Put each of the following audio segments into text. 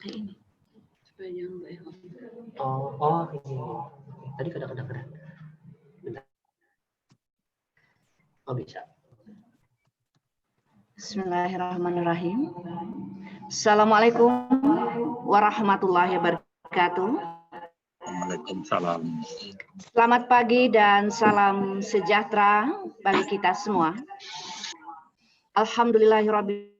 pakai ini supaya jangan Mbak Eva. Oh ini. Tadi kadang-kadang. Bentar. Oh bisa. Bismillahirrahmanirrahim. Assalamualaikum warahmatullahi wabarakatuh. Waalaikumsalam. Selamat pagi dan salam sejahtera bagi kita semua. Alhamdulillahirabbil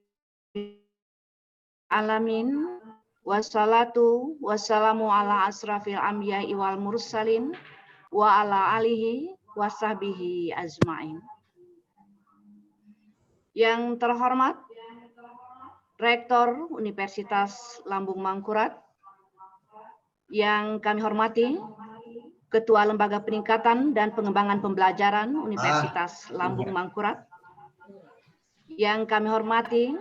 alamin. Wassalatu wassalamu ala asrafil anbiya'i wal mursalin wa ala alihi wa sahbihi ajmain. Yang terhormat Rektor Universitas Lambung Mangkurat, yang kami hormati Ketua Lembaga Peningkatan dan Pengembangan Pembelajaran Universitas Lambung Mangkurat, yang kami hormati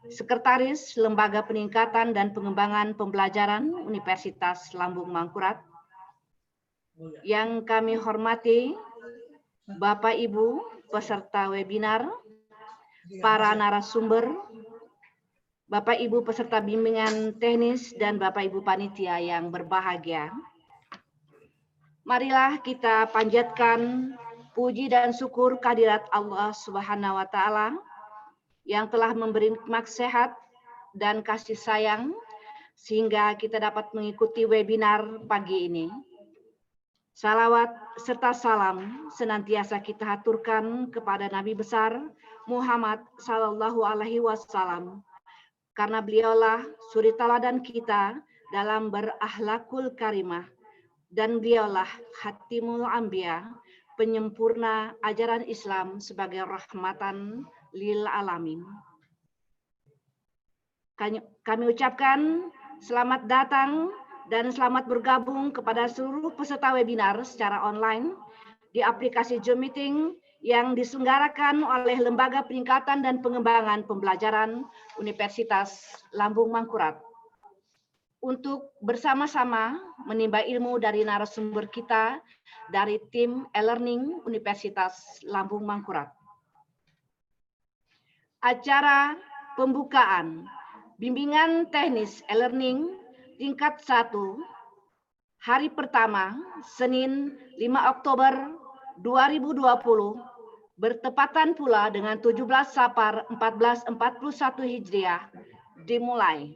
Sekretaris Lembaga Peningkatan dan Pengembangan Pembelajaran Universitas Lambung Mangkurat, yang kami hormati Bapak Ibu peserta webinar, para narasumber, Bapak Ibu peserta bimbingan teknis, dan Bapak Ibu panitia yang berbahagia. Marilah kita panjatkan puji dan syukur kehadirat Allah Subhanahu wa Ta'ala yang telah memberi nikmat sehat dan kasih sayang sehingga kita dapat mengikuti webinar pagi ini. Salawat serta salam senantiasa kita haturkan kepada Nabi besar Muhammad Sallallahu Alaihi Wasallam, karena beliaulah suri teladan kita dalam berakhlakul karimah, dan beliaulah khatimul anbiya, penyempurna ajaran Islam sebagai rahmatan lil alamin. Kami ucapkan selamat datang dan selamat bergabung kepada seluruh peserta webinar secara online di aplikasi Zoom Meeting yang diselenggarakan oleh Lembaga Peningkatan dan Pengembangan Pembelajaran Universitas Lambung Mangkurat, untuk bersama-sama menimba ilmu dari narasumber kita dari tim e-learning Universitas Lambung Mangkurat. Acara pembukaan bimbingan teknis e-learning tingkat 1 hari pertama Senin 5 Oktober 2020 bertepatan pula dengan 17 Safar 1441 Hijriah dimulai.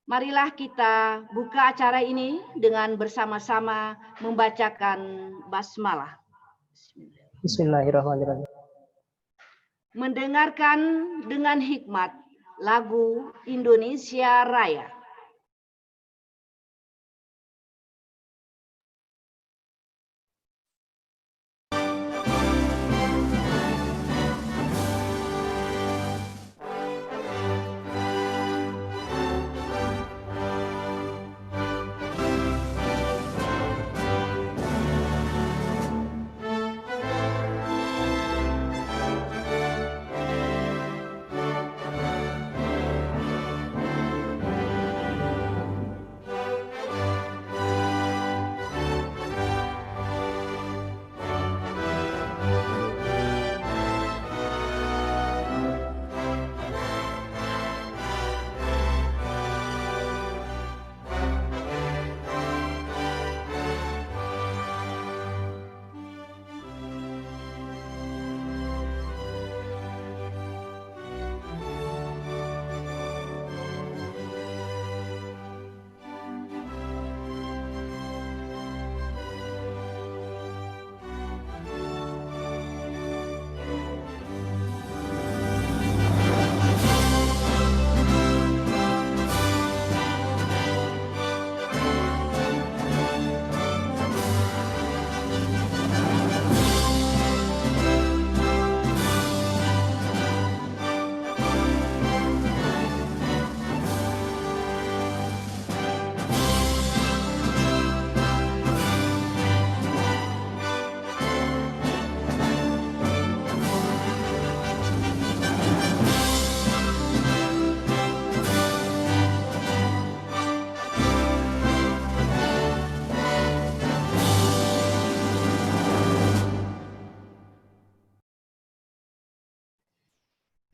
Marilah kita buka acara ini dengan bersama-sama membacakan basmalah. Bismillahirrahmanirrahim. Mendengarkan dengan hikmat lagu Indonesia Raya.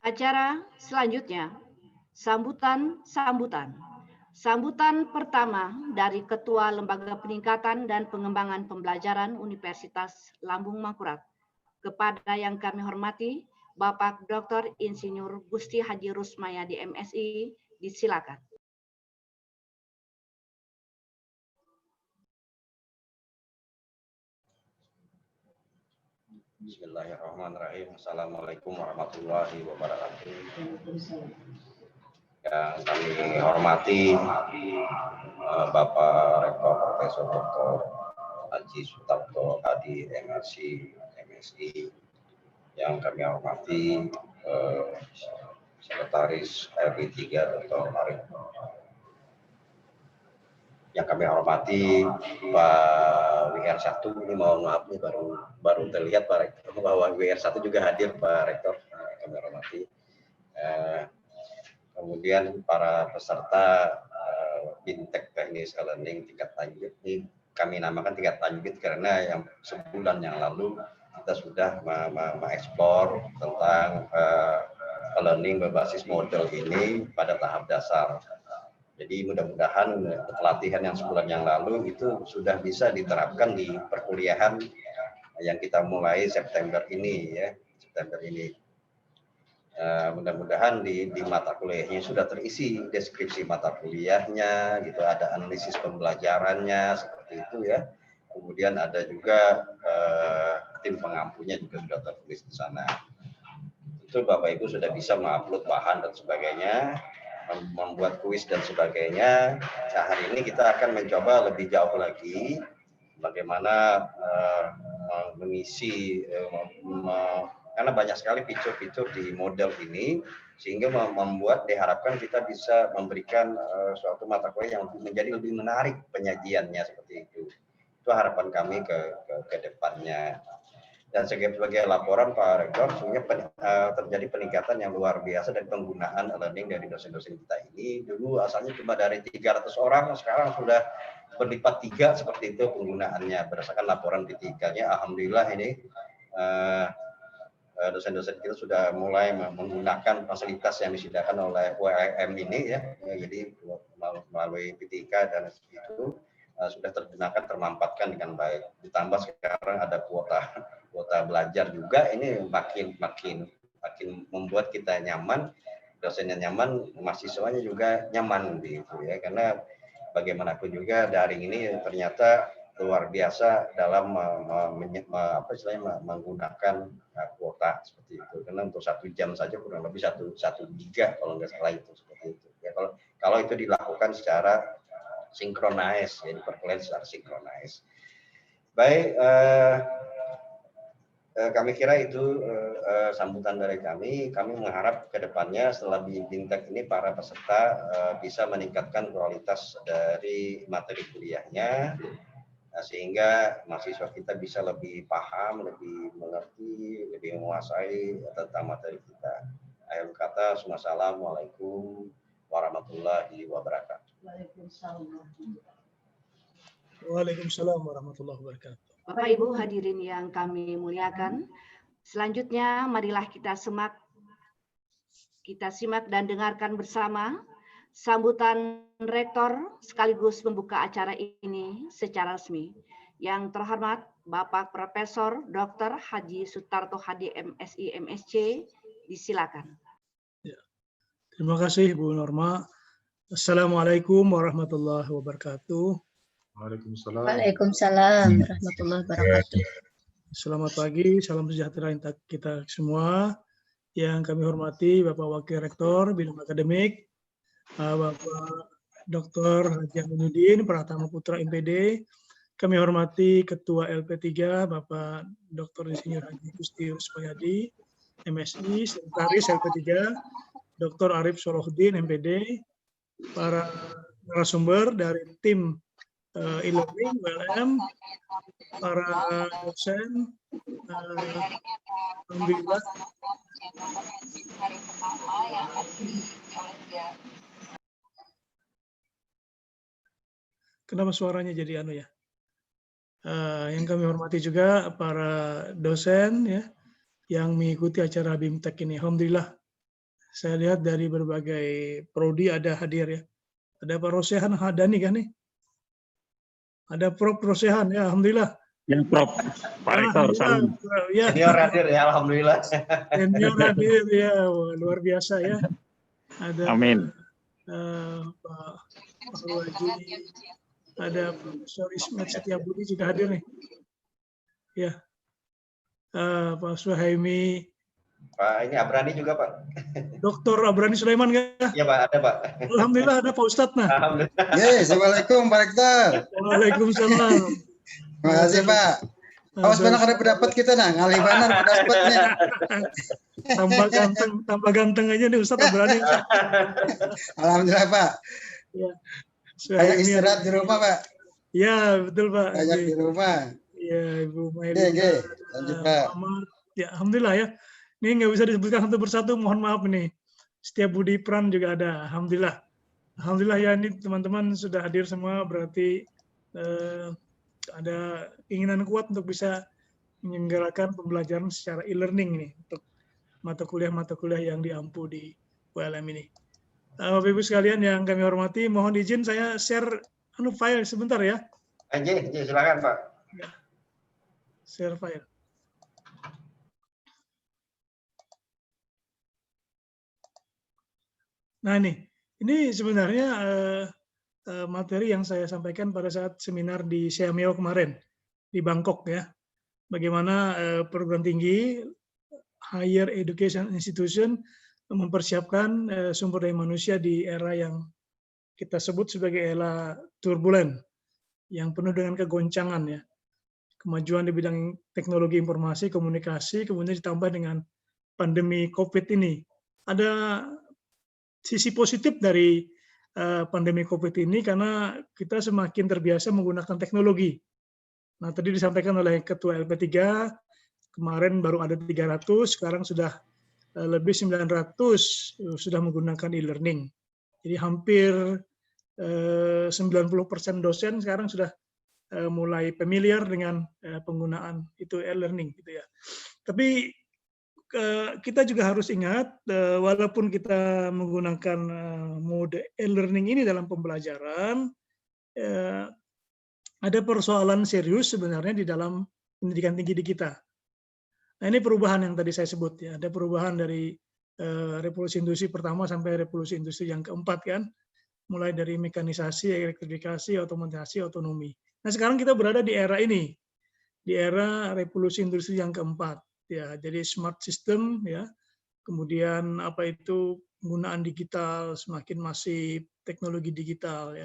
Acara selanjutnya, Sambutan pertama dari Ketua Lembaga Peningkatan dan Pengembangan Pembelajaran Universitas Lambung Mangkurat. Kepada yang kami hormati, Bapak Dr. Insinyur Gusti Haji Rusmayadi MSI, disilakan. Bismillahirrahmanirrahim. Assalamualaikum warahmatullahi wabarakatuh. Yang kami hormati Bapak Rektor Profesor Dr. Haji Sutarto Hadi MSI. Yang kami hormati Sekretaris RI 3 Dr. Arif. Yang kami hormati Pak WR1, ini mohon maaf nih baru terlihat Pak Rektor bahwa WR1 juga hadir Pak Rektor, kami hormati. Kemudian para peserta Bintek Teknis Learning tingkat lanjut, ini kami namakan tingkat lanjut karena yang sebulan yang lalu kita sudah mengeksplor tentang learning berbasis model ini pada tahap dasar. Jadi mudah-mudahan pelatihan yang sebulan yang lalu itu sudah bisa diterapkan di perkuliahan yang kita mulai September ini ya, September ini. Mudah-mudahan di mata kuliahnya sudah terisi deskripsi mata kuliahnya, gitu, ada analisis pembelajarannya seperti itu ya. Kemudian ada juga tim pengampunya juga sudah tertulis di sana. Itu Bapak Ibu sudah bisa mengupload bahan dan sebagainya, membuat kuis dan sebagainya. Nah, hari ini kita akan mencoba lebih jauh lagi bagaimana mengisi karena banyak sekali fitur-fitur di model ini sehingga diharapkan kita bisa memberikan suatu mata kuliah yang menjadi lebih menarik penyajiannya seperti itu. Itu harapan kami ke depannya. Dan sebagai laporan Pak Rektor, sehingga terjadi peningkatan yang luar biasa dari penggunaan learning dari dosen-dosen kita ini. Dulu asalnya cuma dari 300 orang, sekarang sudah berlipat 3 seperti itu penggunaannya. Berdasarkan laporan P3-nya, alhamdulillah ini dosen-dosen kita sudah mulai menggunakan fasilitas yang disediakan oleh UIM ini ya. Jadi melalui P3 dan itu sudah tergunakan, termampatkan dengan baik. Ditambah sekarang ada kuota belajar juga, ini makin membuat kita nyaman, dosennya nyaman, mahasiswanya juga nyaman gitu ya. Karena bagaimanapun juga daring ini ternyata luar biasa dalam menggunakan kuota seperti itu. Karena untuk 1 jam saja kurang lebih 1 giga kalau nggak salah itu seperti itu. Ya, kalau itu dilakukan secara sinkronis, jadi perkuliahan secara sinkronis. Baik, kami kira itu sambutan dari kami. Kami mengharap ke depannya setelah di Bintek ini para peserta bisa meningkatkan kualitas dari materi kuliahnya, sehingga mahasiswa kita bisa lebih paham, lebih mengerti, lebih menguasai tentang materi kita. Akhir kata, Assalamualaikum warahmatullahi wabarakatuh. Waalaikumsalam warahmatullahi wabarakatuh. Bapak Ibu hadirin yang kami muliakan, selanjutnya marilah kita simak dan dengarkan bersama sambutan Rektor sekaligus pembuka acara ini secara resmi. Yang terhormat Bapak Profesor Dr. Haji Sutarto Hadi MSI MSc, disilakan. Ya. Terima kasih Bu Norma. Assalamualaikum warahmatullahi wabarakatuh. Waalaikumsalam. Waalaikumsalam warahmatullahi wabarakatuh. Selamat pagi, salam sejahtera untuk kita semua. Yang kami hormati Bapak Wakil Rektor Bidang Akademik, Bapak Dr. Haji Aminuddin Pratama Putra MPD. Kami hormati Ketua LP3 Bapak Dr. Insinyur Haji Gusti Rusmayadi MSI, Sekretaris LP3 Dr. Arif Solohuddin MPD, para narasumber dari tim e-learning ULM, para dosen, alhamdulillah. Kenapa suaranya jadi anu ya? Yang kami hormati juga para dosen ya yang mengikuti acara BIMTEK ini. Alhamdulillah Saya lihat dari berbagai prodi ada hadir ya. Ada Pak Rosehan Hadani kan nih? Ada Prof. Rosehan, ya Alhamdulillah. Ya, Prof. Pak Rektor, salam. Ya, Senior hadir ya, alhamdulillah. senior hadir ya, wah, luar biasa ya. Ada Amin. Pak Waji, ada Profesor Ismet Setiabudi juga hadir nih. Ya, Pak Suhaimi, Pak ini Abrani juga Pak. Dr. Abrani Sulaiman kan? Iya Pak, ada Pak. Alhamdulillah ada Pak Ustadz nah. Alhamdulillah. Assalamualaikum Pak Rektor. Waalaikumsalam. Terima kasih Pak. Awas banyak ada pendapat kita nah, ngalih banar pendapatnya. Tambah ganteng aja nih Ustadz Abrani. Alhamdulillah Pak. Ya. Banyak istirahat di rumah Pak. Ya betul Pak. Banyak di rumah. Ya Ibu Maili. Lanjut Pak. Ya Alhamdulillah ya. Ini nggak bisa disebutkan satu persatu, mohon maaf ini. Setiap Budi Pran juga ada, Alhamdulillah. Alhamdulillah ya, ini teman-teman sudah hadir semua, berarti ada keinginan kuat untuk bisa menyelenggarakan pembelajaran secara e-learning ini, untuk mata kuliah yang diampu di ULM ini. Bapak Ibu sekalian yang kami hormati, mohon izin saya share file sebentar ya. Silakan Pak. Ya. Share file. Nah ini sebenarnya materi yang saya sampaikan pada saat seminar di Siameo kemarin di Bangkok ya. Bagaimana perguruan tinggi higher education institution mempersiapkan sumber daya manusia di era yang kita sebut sebagai era turbulen, yang penuh dengan kegoncangan ya. Kemajuan di bidang teknologi informasi, komunikasi, kemudian ditambah dengan pandemi COVID ini. Ada sisi positif dari pandemi COVID ini karena kita semakin terbiasa menggunakan teknologi. Nah, tadi disampaikan oleh Ketua LP3, kemarin baru ada 300, sekarang sudah lebih 900 sudah menggunakan e-learning. Jadi hampir 90% dosen sekarang sudah mulai familiar dengan penggunaan itu e-learning gitu ya. Tapi kita juga harus ingat, walaupun kita menggunakan mode e-learning ini dalam pembelajaran, ada persoalan serius sebenarnya di dalam pendidikan tinggi di kita. Nah ini perubahan yang tadi saya sebut ya, ada perubahan dari revolusi industri pertama sampai revolusi industri yang keempat kan, mulai dari mekanisasi, elektrifikasi, otomatisasi, otonomi. Nah sekarang kita berada di era ini, di era revolusi industri yang keempat. Ya, jadi smart system ya, kemudian apa itu penggunaan digital semakin masif, teknologi digital ya,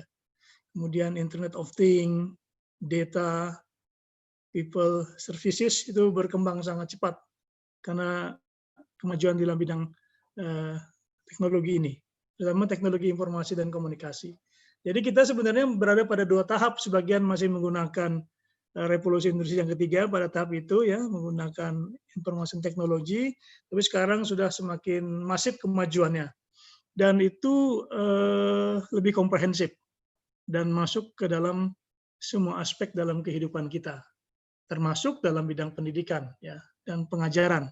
kemudian Internet of Things, data, people, services itu berkembang sangat cepat karena kemajuan dalam bidang teknologi ini, terutama teknologi informasi dan komunikasi. Jadi kita sebenarnya berada pada dua tahap, sebagian masih menggunakan revolusi industri yang ketiga pada tahap itu ya, menggunakan informasi teknologi, tapi sekarang sudah semakin masif kemajuannya dan itu lebih komprehensif dan masuk ke dalam semua aspek dalam kehidupan kita, termasuk dalam bidang pendidikan ya dan pengajaran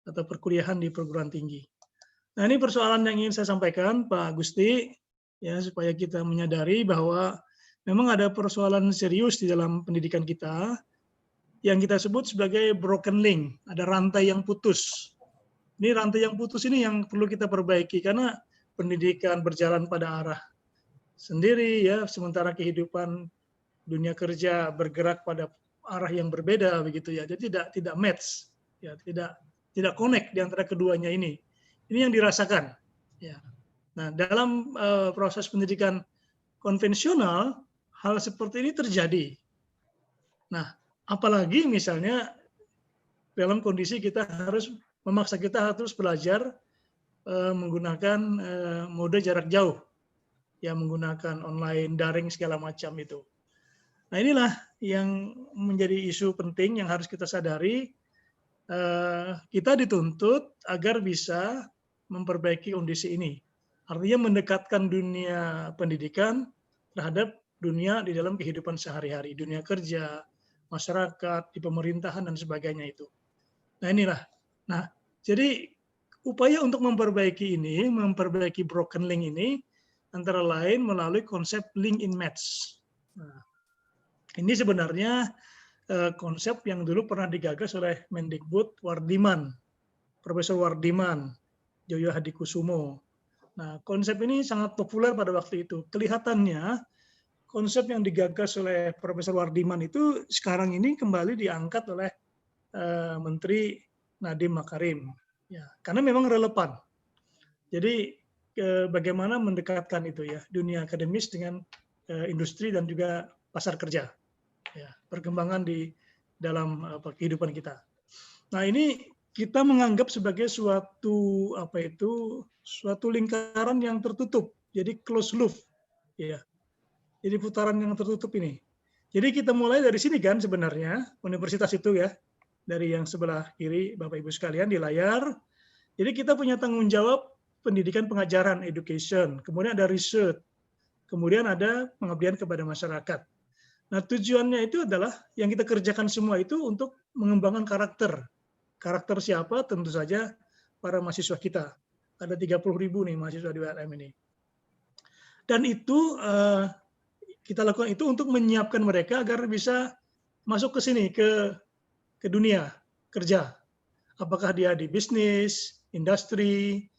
atau perkuliahan di perguruan tinggi. Nah ini persoalan yang ingin saya sampaikan Pak Gusti ya, supaya kita menyadari bahwa memang ada persoalan serius di dalam pendidikan kita yang kita sebut sebagai broken link, ada rantai yang putus. Ini rantai yang putus ini yang perlu kita perbaiki karena pendidikan berjalan pada arah sendiri ya, sementara kehidupan dunia kerja bergerak pada arah yang berbeda begitu ya. Jadi tidak match ya, tidak connect di antara keduanya ini. Ini yang dirasakan ya. Nah, dalam proses pendidikan konvensional hal seperti ini terjadi. Nah, apalagi misalnya dalam kondisi kita harus memaksa kita harus belajar menggunakan mode jarak jauh, ya menggunakan online, daring segala macam itu. Nah, inilah yang menjadi isu penting yang harus kita sadari. Kita dituntut agar bisa memperbaiki kondisi ini. Artinya mendekatkan dunia pendidikan terhadap dunia di dalam kehidupan sehari-hari, dunia kerja, masyarakat, di pemerintahan dan sebagainya itu. Nah inilah. Nah jadi upaya untuk memperbaiki broken link ini, antara lain melalui konsep link in match. Nah, ini sebenarnya konsep yang dulu pernah digagas oleh Mendikbud Wardiman, Profesor Wardiman, Joyo Hadikusumo. Nah, konsep ini sangat populer pada waktu itu. Kelihatannya konsep yang digagas oleh Profesor Wardiman itu sekarang ini kembali diangkat oleh Menteri Nadiem Makarim. Ya, karena memang relevan. Jadi bagaimana mendekatkan itu ya, dunia akademis dengan industri dan juga pasar kerja. Ya, perkembangan di dalam kehidupan kita. Nah, ini kita menganggap sebagai suatu suatu lingkaran yang tertutup. Jadi close loop. Ya. Jadi putaran yang tertutup ini. Jadi kita mulai dari sini kan sebenarnya, universitas itu ya, dari yang sebelah kiri Bapak Ibu sekalian di layar. Jadi kita punya tanggung jawab pendidikan pengajaran, education, kemudian ada research, kemudian ada pengabdian kepada masyarakat. Nah, tujuannya itu adalah yang kita kerjakan semua itu untuk mengembangkan karakter. Karakter siapa? Tentu saja para mahasiswa kita. Ada 30.000 nih mahasiswa di ULM ini. Dan itu kita lakukan itu untuk menyiapkan mereka agar bisa masuk ke sini, ke dunia kerja. Apakah dia di bisnis, industri,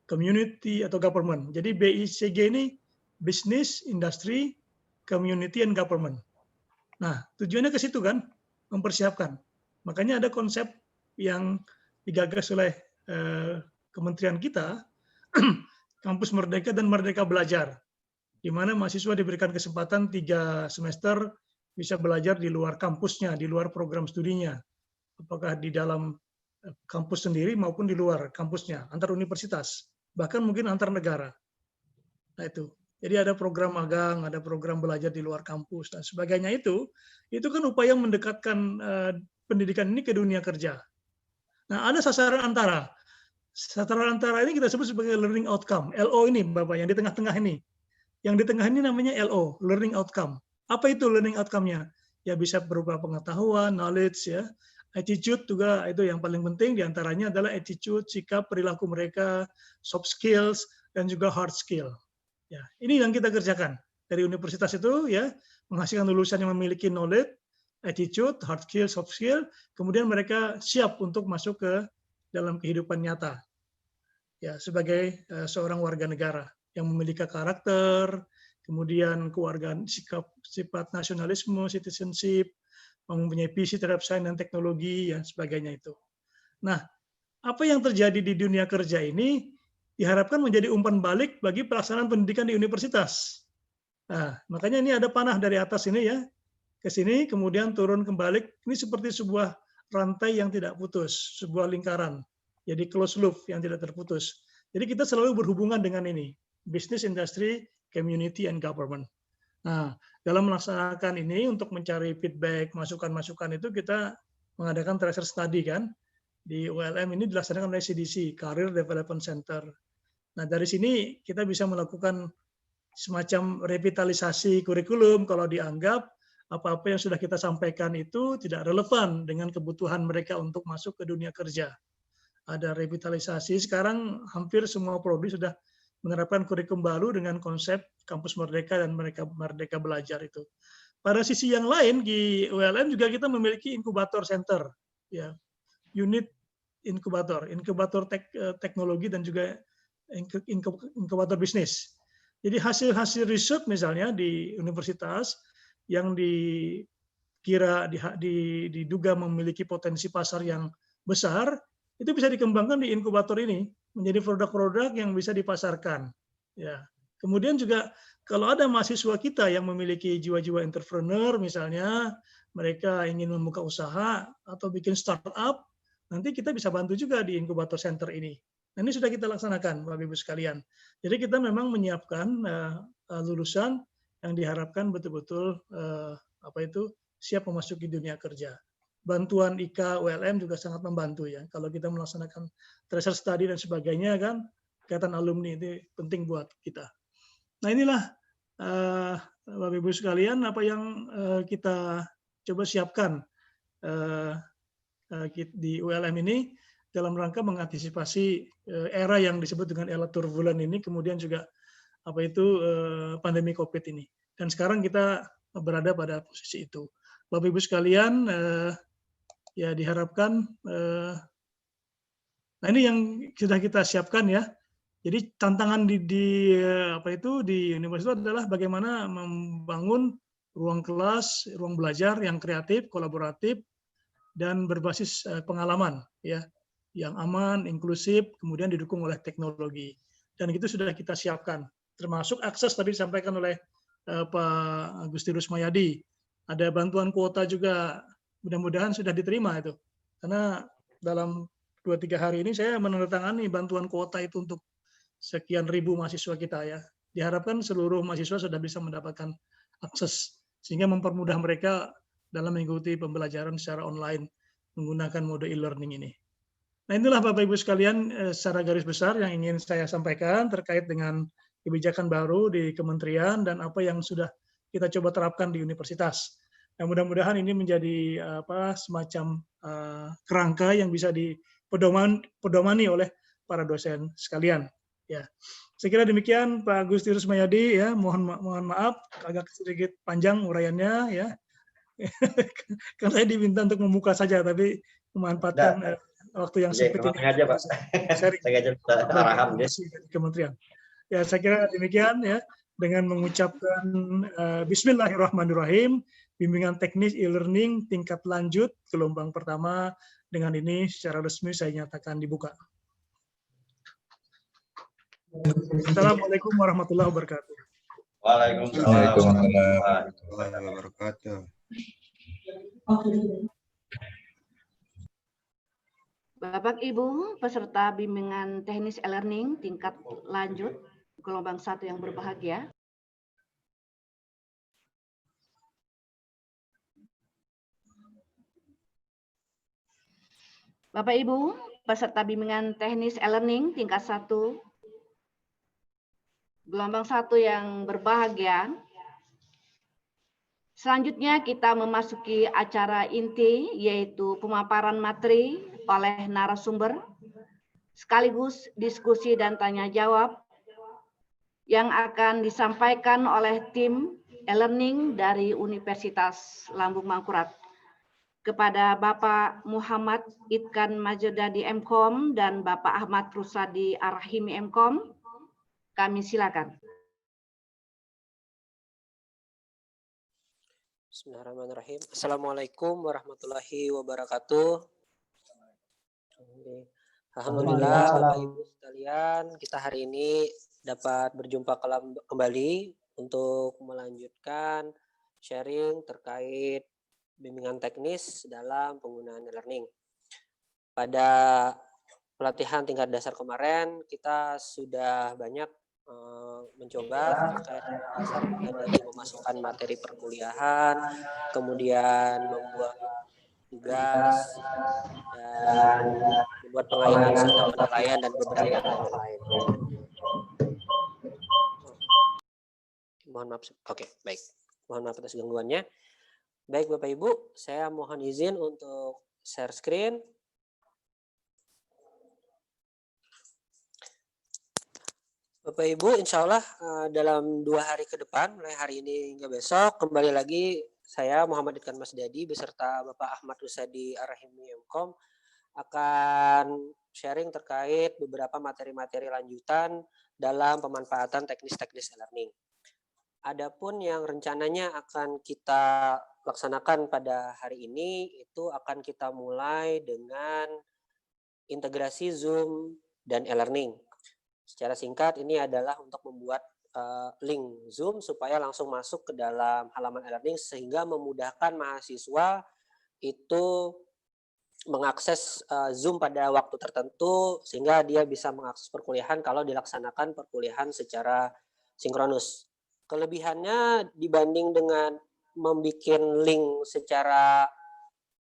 community, atau government. Jadi BICG ini business, industry, community, and government. Nah, tujuannya ke situ kan, mempersiapkan. Makanya ada konsep yang digagas oleh kementerian kita, Kampus Merdeka dan Merdeka Belajar, di mana mahasiswa diberikan kesempatan 3 semester bisa belajar di luar kampusnya, di luar program studinya, apakah di dalam kampus sendiri maupun di luar kampusnya, antar universitas, bahkan mungkin antar negara. Nah itu. Jadi ada program magang, ada program belajar di luar kampus, dan sebagainya itu kan upaya mendekatkan pendidikan ini ke dunia kerja. Nah, ada sasaran antara. Sasaran antara ini kita sebut sebagai learning outcome. LO ini, Bapak, yang di tengah-tengah ini. Yang di tengah ini namanya LO, learning outcome. Apa itu learning outcome-nya? Ya bisa berupa pengetahuan, knowledge, ya. Attitude juga itu yang paling penting, diantaranya adalah attitude, sikap, perilaku mereka, soft skills, dan juga hard skill. Ya, ini yang kita kerjakan dari universitas itu ya, menghasilkan lulusan yang memiliki knowledge, attitude, hard skill, soft skill, kemudian mereka siap untuk masuk ke dalam kehidupan nyata. Ya, sebagai seorang warga negara yang memiliki karakter, kemudian kewargaan, sifat nasionalisme, citizenship, mempunyai visi terhadap sains dan teknologi, dan sebagainya itu. Nah, apa yang terjadi di dunia kerja ini diharapkan menjadi umpan balik bagi pelaksanaan pendidikan di universitas. Nah, makanya ini ada panah dari atas ini ya, ke sini, kemudian turun kembali. Ini seperti sebuah rantai yang tidak putus, sebuah lingkaran. Jadi close loop yang tidak terputus. Jadi kita selalu berhubungan dengan ini, business, industry, community, and government. Nah, dalam melaksanakan ini untuk mencari feedback, masukan-masukan itu kita mengadakan tracer study kan. Di ULM ini dilaksanakan oleh CDC, Career Development Center. Nah, dari sini kita bisa melakukan semacam revitalisasi kurikulum kalau dianggap apa-apa yang sudah kita sampaikan itu tidak relevan dengan kebutuhan mereka untuk masuk ke dunia kerja. Ada revitalisasi, sekarang hampir semua prodi sudah menerapkan kurikulum baru dengan konsep Kampus Merdeka dan Merdeka Belajar itu. Pada sisi yang lain di ULM juga kita memiliki inkubator center, ya, unit inkubator teknologi dan juga inkubator bisnis. Jadi hasil-hasil riset misalnya di universitas yang diduga memiliki potensi pasar yang besar, itu bisa dikembangkan di inkubator ini menjadi produk-produk yang bisa dipasarkan. Ya. Kemudian juga kalau ada mahasiswa kita yang memiliki jiwa-jiwa entrepreneur misalnya, mereka ingin membuka usaha atau bikin startup, nanti kita bisa bantu juga di inkubator center ini. Nah, ini sudah kita laksanakan, Bapak Ibu sekalian. Jadi kita memang menyiapkan lulusan yang diharapkan betul-betul siap memasuki dunia kerja. Bantuan IKA ULM juga sangat membantu ya. Kalau kita melaksanakan tracer study dan sebagainya kan, kegiatan alumni itu penting buat kita. Nah inilah Bapak Ibu sekalian apa yang kita coba siapkan di ULM ini. dalam rangka mengantisipasi era yang disebut dengan era turbulen ini, kemudian juga pandemi COVID ini. Dan sekarang kita berada pada posisi itu. Bapak Ibu sekalian, ya diharapkan, nah ini yang sudah kita siapkan ya. Jadi tantangan di universitas adalah bagaimana membangun ruang kelas, ruang belajar yang kreatif, kolaboratif, dan berbasis pengalaman, ya, yang aman, inklusif, kemudian didukung oleh teknologi. Dan itu sudah kita siapkan, termasuk akses tadi disampaikan oleh Pak Agustinus Mayadi. Ada bantuan kuota juga, mudah-mudahan sudah diterima itu. Karena dalam 2-3 hari ini saya menandatangani bantuan kuota itu untuk sekian ribu mahasiswa kita ya. Diharapkan seluruh mahasiswa sudah bisa mendapatkan akses, sehingga mempermudah mereka dalam mengikuti pembelajaran secara online menggunakan mode e-learning ini. Nah inilah Bapak Ibu sekalian secara garis besar yang ingin saya sampaikan terkait dengan kebijakan baru di kementerian dan apa yang sudah kita coba terapkan di universitas. Nah mudah-mudahan ini menjadi semacam kerangka yang bisa dipedomani oleh para dosen sekalian. Ya, saya kira demikian Pak Agustinus Mayadi ya. Mohon maaf agak sedikit panjang uraiannya ya. Karena saya diminta untuk membuka saja, tapi memanfaatkan waktu yang sempit ini. Aja Pak. Saya arahan dari kementerian. Ya, saya kira demikian ya. Dengan mengucapkan Bismillahirrahmanirrahim, bimbingan teknis e-learning tingkat lanjut gelombang pertama dengan ini secara resmi saya nyatakan dibuka. Assalamualaikum warahmatullahi wabarakatuh. Waalaikumsalam warahmatullahi wabarakatuh. Bapak Ibu peserta bimbingan teknis e-learning tingkat lanjut gelombang 1 yang berbahagia. Bapak Ibu peserta bimbingan teknis e-learning tingkat 1 gelombang 1 yang berbahagia. Selanjutnya kita memasuki acara inti, yaitu pemaparan materi oleh narasumber, sekaligus diskusi dan tanya jawab yang akan disampaikan oleh tim e-learning dari Universitas Lambung Mangkurat. Kepada Bapak Muhammad Idkan Majodadi MKOM dan Bapak Ahmad Rusadi Arahimi MKOM, kami silakan. Bismillahirrahmanirrahim. Assalamualaikum warahmatullahi wabarakatuh. Alhamdulillah, Bapak Ibu sekalian, kita hari ini dapat berjumpa kembali untuk melanjutkan sharing terkait bimbingan teknis dalam penggunaan e-learning. Pada pelatihan tingkat dasar kemarin, kita sudah banyak mencoba terkait dari memasukkan materi perkuliahan, kemudian membuat tugas, dan membuat pengainan serta penilaian dan beberapa hal lain. Mohon maaf, oke, baik. Mohon maaf atas gangguannya. Baik Bapak Ibu, saya mohon izin untuk share screen. Bapak Ibu, insya Allah dalam 2 hari ke depan, mulai hari ini hingga besok, kembali lagi saya Muhammad Idkan Masdadi beserta Bapak Ahmad Rusadi Arahimi MKOM akan sharing terkait beberapa materi-materi lanjutan dalam pemanfaatan teknis-teknis e-learning. Adapun yang rencananya akan kita laksanakan pada hari ini itu akan kita mulai dengan integrasi Zoom dan e-learning. Secara singkat ini adalah untuk membuat link Zoom supaya langsung masuk ke dalam halaman e-learning sehingga memudahkan mahasiswa itu mengakses Zoom pada waktu tertentu sehingga dia bisa mengakses perkuliahan kalau dilaksanakan perkuliahan secara sinkronus. Kelebihannya dibanding dengan membuat link secara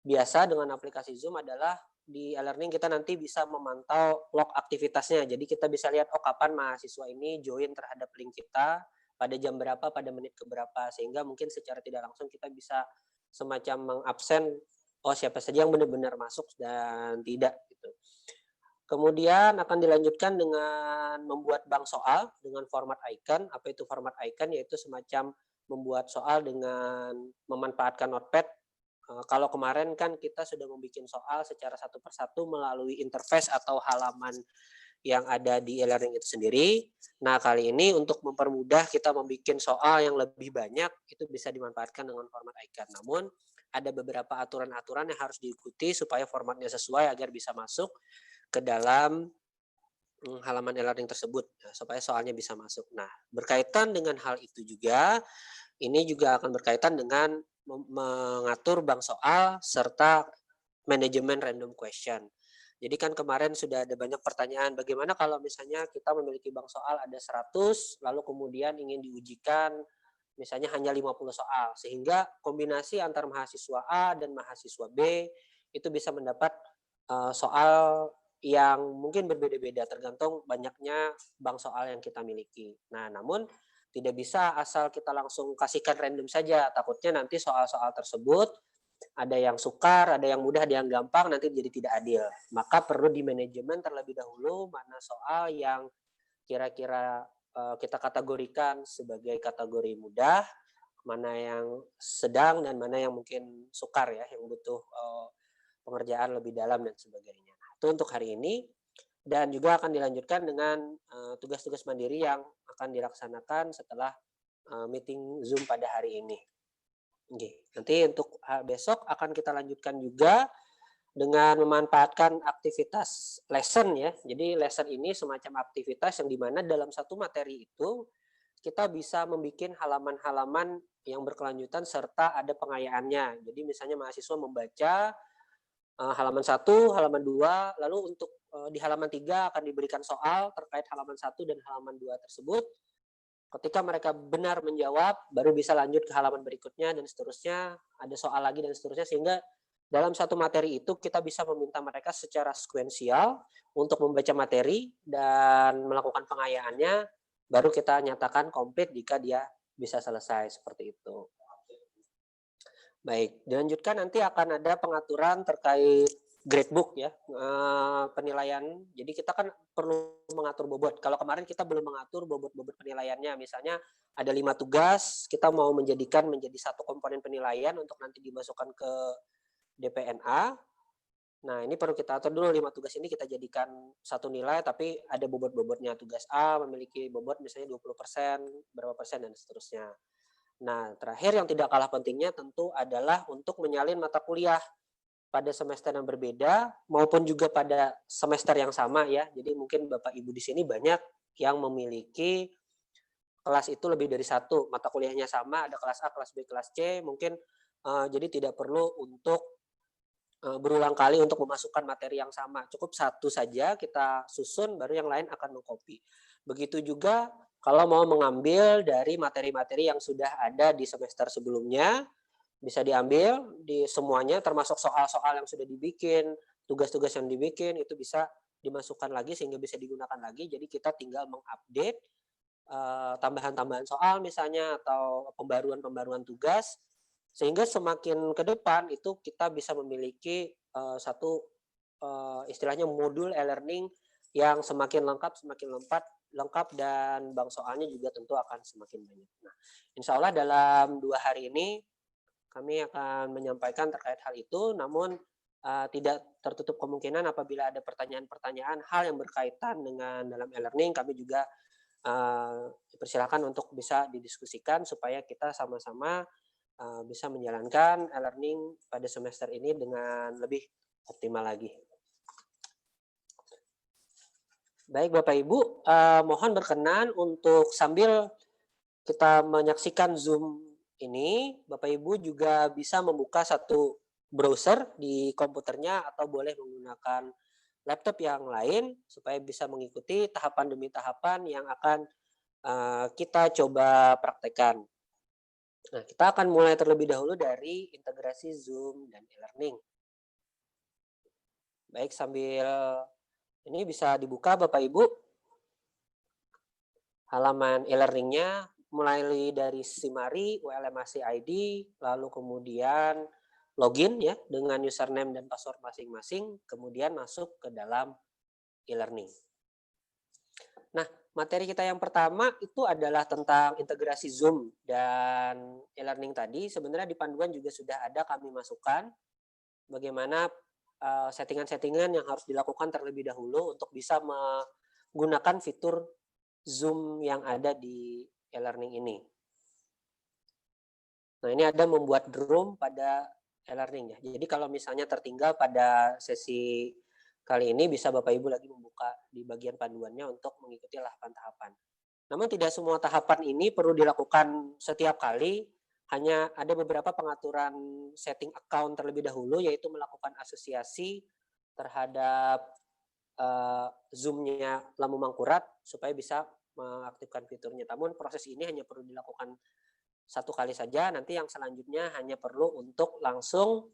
biasa dengan aplikasi Zoom adalah di e-learning kita nanti bisa memantau log aktivitasnya. Jadi kita bisa lihat kapan mahasiswa ini join terhadap link kita, pada jam berapa, pada menit keberapa, sehingga mungkin secara tidak langsung kita bisa semacam mengabsen siapa saja yang benar-benar masuk dan tidak. itu. Kemudian akan dilanjutkan dengan membuat bank soal dengan format icon. Apa itu format icon? Yaitu semacam membuat soal dengan memanfaatkan notepad. Kalau kemarin kan kita sudah membuat soal secara satu persatu melalui interface atau halaman yang ada di e-learning itu sendiri. Nah, kali ini untuk mempermudah kita membuat soal yang lebih banyak, itu bisa dimanfaatkan dengan format icon. Namun, ada beberapa aturan-aturan yang harus diikuti supaya formatnya sesuai agar bisa masuk ke dalam halaman e-learning tersebut, supaya soalnya bisa masuk. Nah, berkaitan dengan hal itu juga, ini juga akan berkaitan dengan mengatur bank soal serta manajemen random question. Jadi kan kemarin sudah ada banyak pertanyaan, bagaimana kalau misalnya kita memiliki bank soal ada 100, lalu kemudian ingin diujikan misalnya hanya 50 soal, sehingga kombinasi antar mahasiswa A dan mahasiswa B itu bisa mendapat soal yang mungkin berbeda-beda tergantung banyaknya bank soal yang kita miliki. Nah, namun tidak bisa asal kita langsung kasihkan random saja, takutnya nanti soal-soal tersebut ada yang sukar, ada yang mudah, ada yang gampang, nanti jadi tidak adil. Maka perlu di manajemen terlebih dahulu mana soal yang kira-kira kita kategorikan sebagai kategori mudah, mana yang sedang, dan mana yang mungkin sukar ya, yang butuh pengerjaan lebih dalam dan sebagainya. Nah, itu untuk hari ini. Dan juga akan dilanjutkan dengan tugas-tugas mandiri yang akan dilaksanakan setelah meeting Zoom pada hari ini. Oke, nanti untuk besok akan kita lanjutkan juga dengan memanfaatkan aktivitas lesson ya. Jadi lesson ini semacam aktivitas yang dimana dalam satu materi itu kita bisa membuat halaman-halaman yang berkelanjutan serta ada pengayaannya. Jadi misalnya mahasiswa membaca halaman 1, halaman 2, lalu untuk di halaman 3 akan diberikan soal terkait halaman 1 dan halaman 2 tersebut. Ketika mereka benar menjawab, baru bisa lanjut ke halaman berikutnya dan seterusnya, ada soal lagi dan seterusnya, sehingga dalam satu materi itu kita bisa meminta mereka secara sekuensial untuk membaca materi dan melakukan pengayaannya, baru kita nyatakan komplit jika dia bisa selesai seperti itu. Baik, dilanjutkan nanti akan ada pengaturan terkait gradebook ya, penilaian. Jadi kita kan perlu mengatur bobot. Kalau kemarin kita belum mengatur bobot-bobot penilaiannya, misalnya ada 5 tugas, kita mau menjadikan menjadi satu komponen penilaian untuk nanti dimasukkan ke DPNA. Nah, ini perlu kita atur dulu 5 tugas ini kita jadikan satu nilai, tapi ada bobot-bobotnya. Tugas A memiliki bobot misalnya 20%, berapa persen, dan seterusnya. Nah, terakhir yang tidak kalah pentingnya tentu adalah untuk menyalin mata kuliah pada semester yang berbeda maupun juga pada semester yang sama ya. Jadi mungkin Bapak Ibu di sini banyak yang memiliki kelas itu lebih dari satu, mata kuliahnya sama, ada kelas A, kelas B, kelas C, mungkin jadi tidak perlu untuk berulang kali untuk memasukkan materi yang sama. Cukup satu saja kita susun, baru yang lain akan mengcopy. Begitu juga kalau mau mengambil dari materi-materi yang sudah ada di semester sebelumnya, bisa diambil di semuanya, termasuk soal-soal yang sudah dibikin, tugas-tugas yang dibikin, itu bisa dimasukkan lagi sehingga bisa digunakan lagi. Jadi kita tinggal mengupdate tambahan-tambahan soal misalnya, atau pembaruan-pembaruan tugas, sehingga semakin ke depan itu kita bisa memiliki satu istilahnya modul e-learning yang semakin lengkap dan bank soalnya juga tentu akan semakin banyak. Nah, insya Allah dalam 2 hari ini kami akan menyampaikan terkait hal itu, namun tidak tertutup kemungkinan apabila ada pertanyaan-pertanyaan hal yang berkaitan dengan dalam e-learning, kami juga dipersilakan untuk bisa didiskusikan supaya kita sama-sama bisa menjalankan e-learning pada semester ini dengan lebih optimal lagi. Baik Bapak Ibu, mohon berkenan untuk sambil kita menyaksikan Zoom ini, Bapak Ibu juga bisa membuka satu browser di komputernya atau boleh menggunakan laptop yang lain supaya bisa mengikuti tahapan demi tahapan yang akan kita coba praktekkan. Nah, kita akan mulai terlebih dahulu dari integrasi Zoom dan e-learning. Baik, sambil ini bisa dibuka Bapak Ibu halaman e-learningnya, mulai dari Simari, ULMAC ID, lalu kemudian login ya dengan username dan password masing-masing, kemudian masuk ke dalam e-learning. Nah, materi kita yang pertama itu adalah tentang integrasi Zoom dan e-learning tadi. Sebenarnya di panduan juga sudah ada kami masukkan bagaimana settingan-settingan yang harus dilakukan terlebih dahulu untuk bisa menggunakan fitur Zoom yang ada di e-learning ini. Nah, ini ada membuat room pada e-learning ya. Jadi kalau misalnya tertinggal pada sesi kali ini, bisa Bapak Ibu lagi membuka di bagian panduannya untuk mengikuti tahapan-tahapan. Namun tidak semua tahapan ini perlu dilakukan setiap kali, hanya ada beberapa pengaturan setting account terlebih dahulu, yaitu melakukan asosiasi terhadap Zoom-nya Lamu Mangkurat supaya bisa mengaktifkan fiturnya. Namun proses ini hanya perlu dilakukan satu kali saja, nanti yang selanjutnya hanya perlu untuk langsung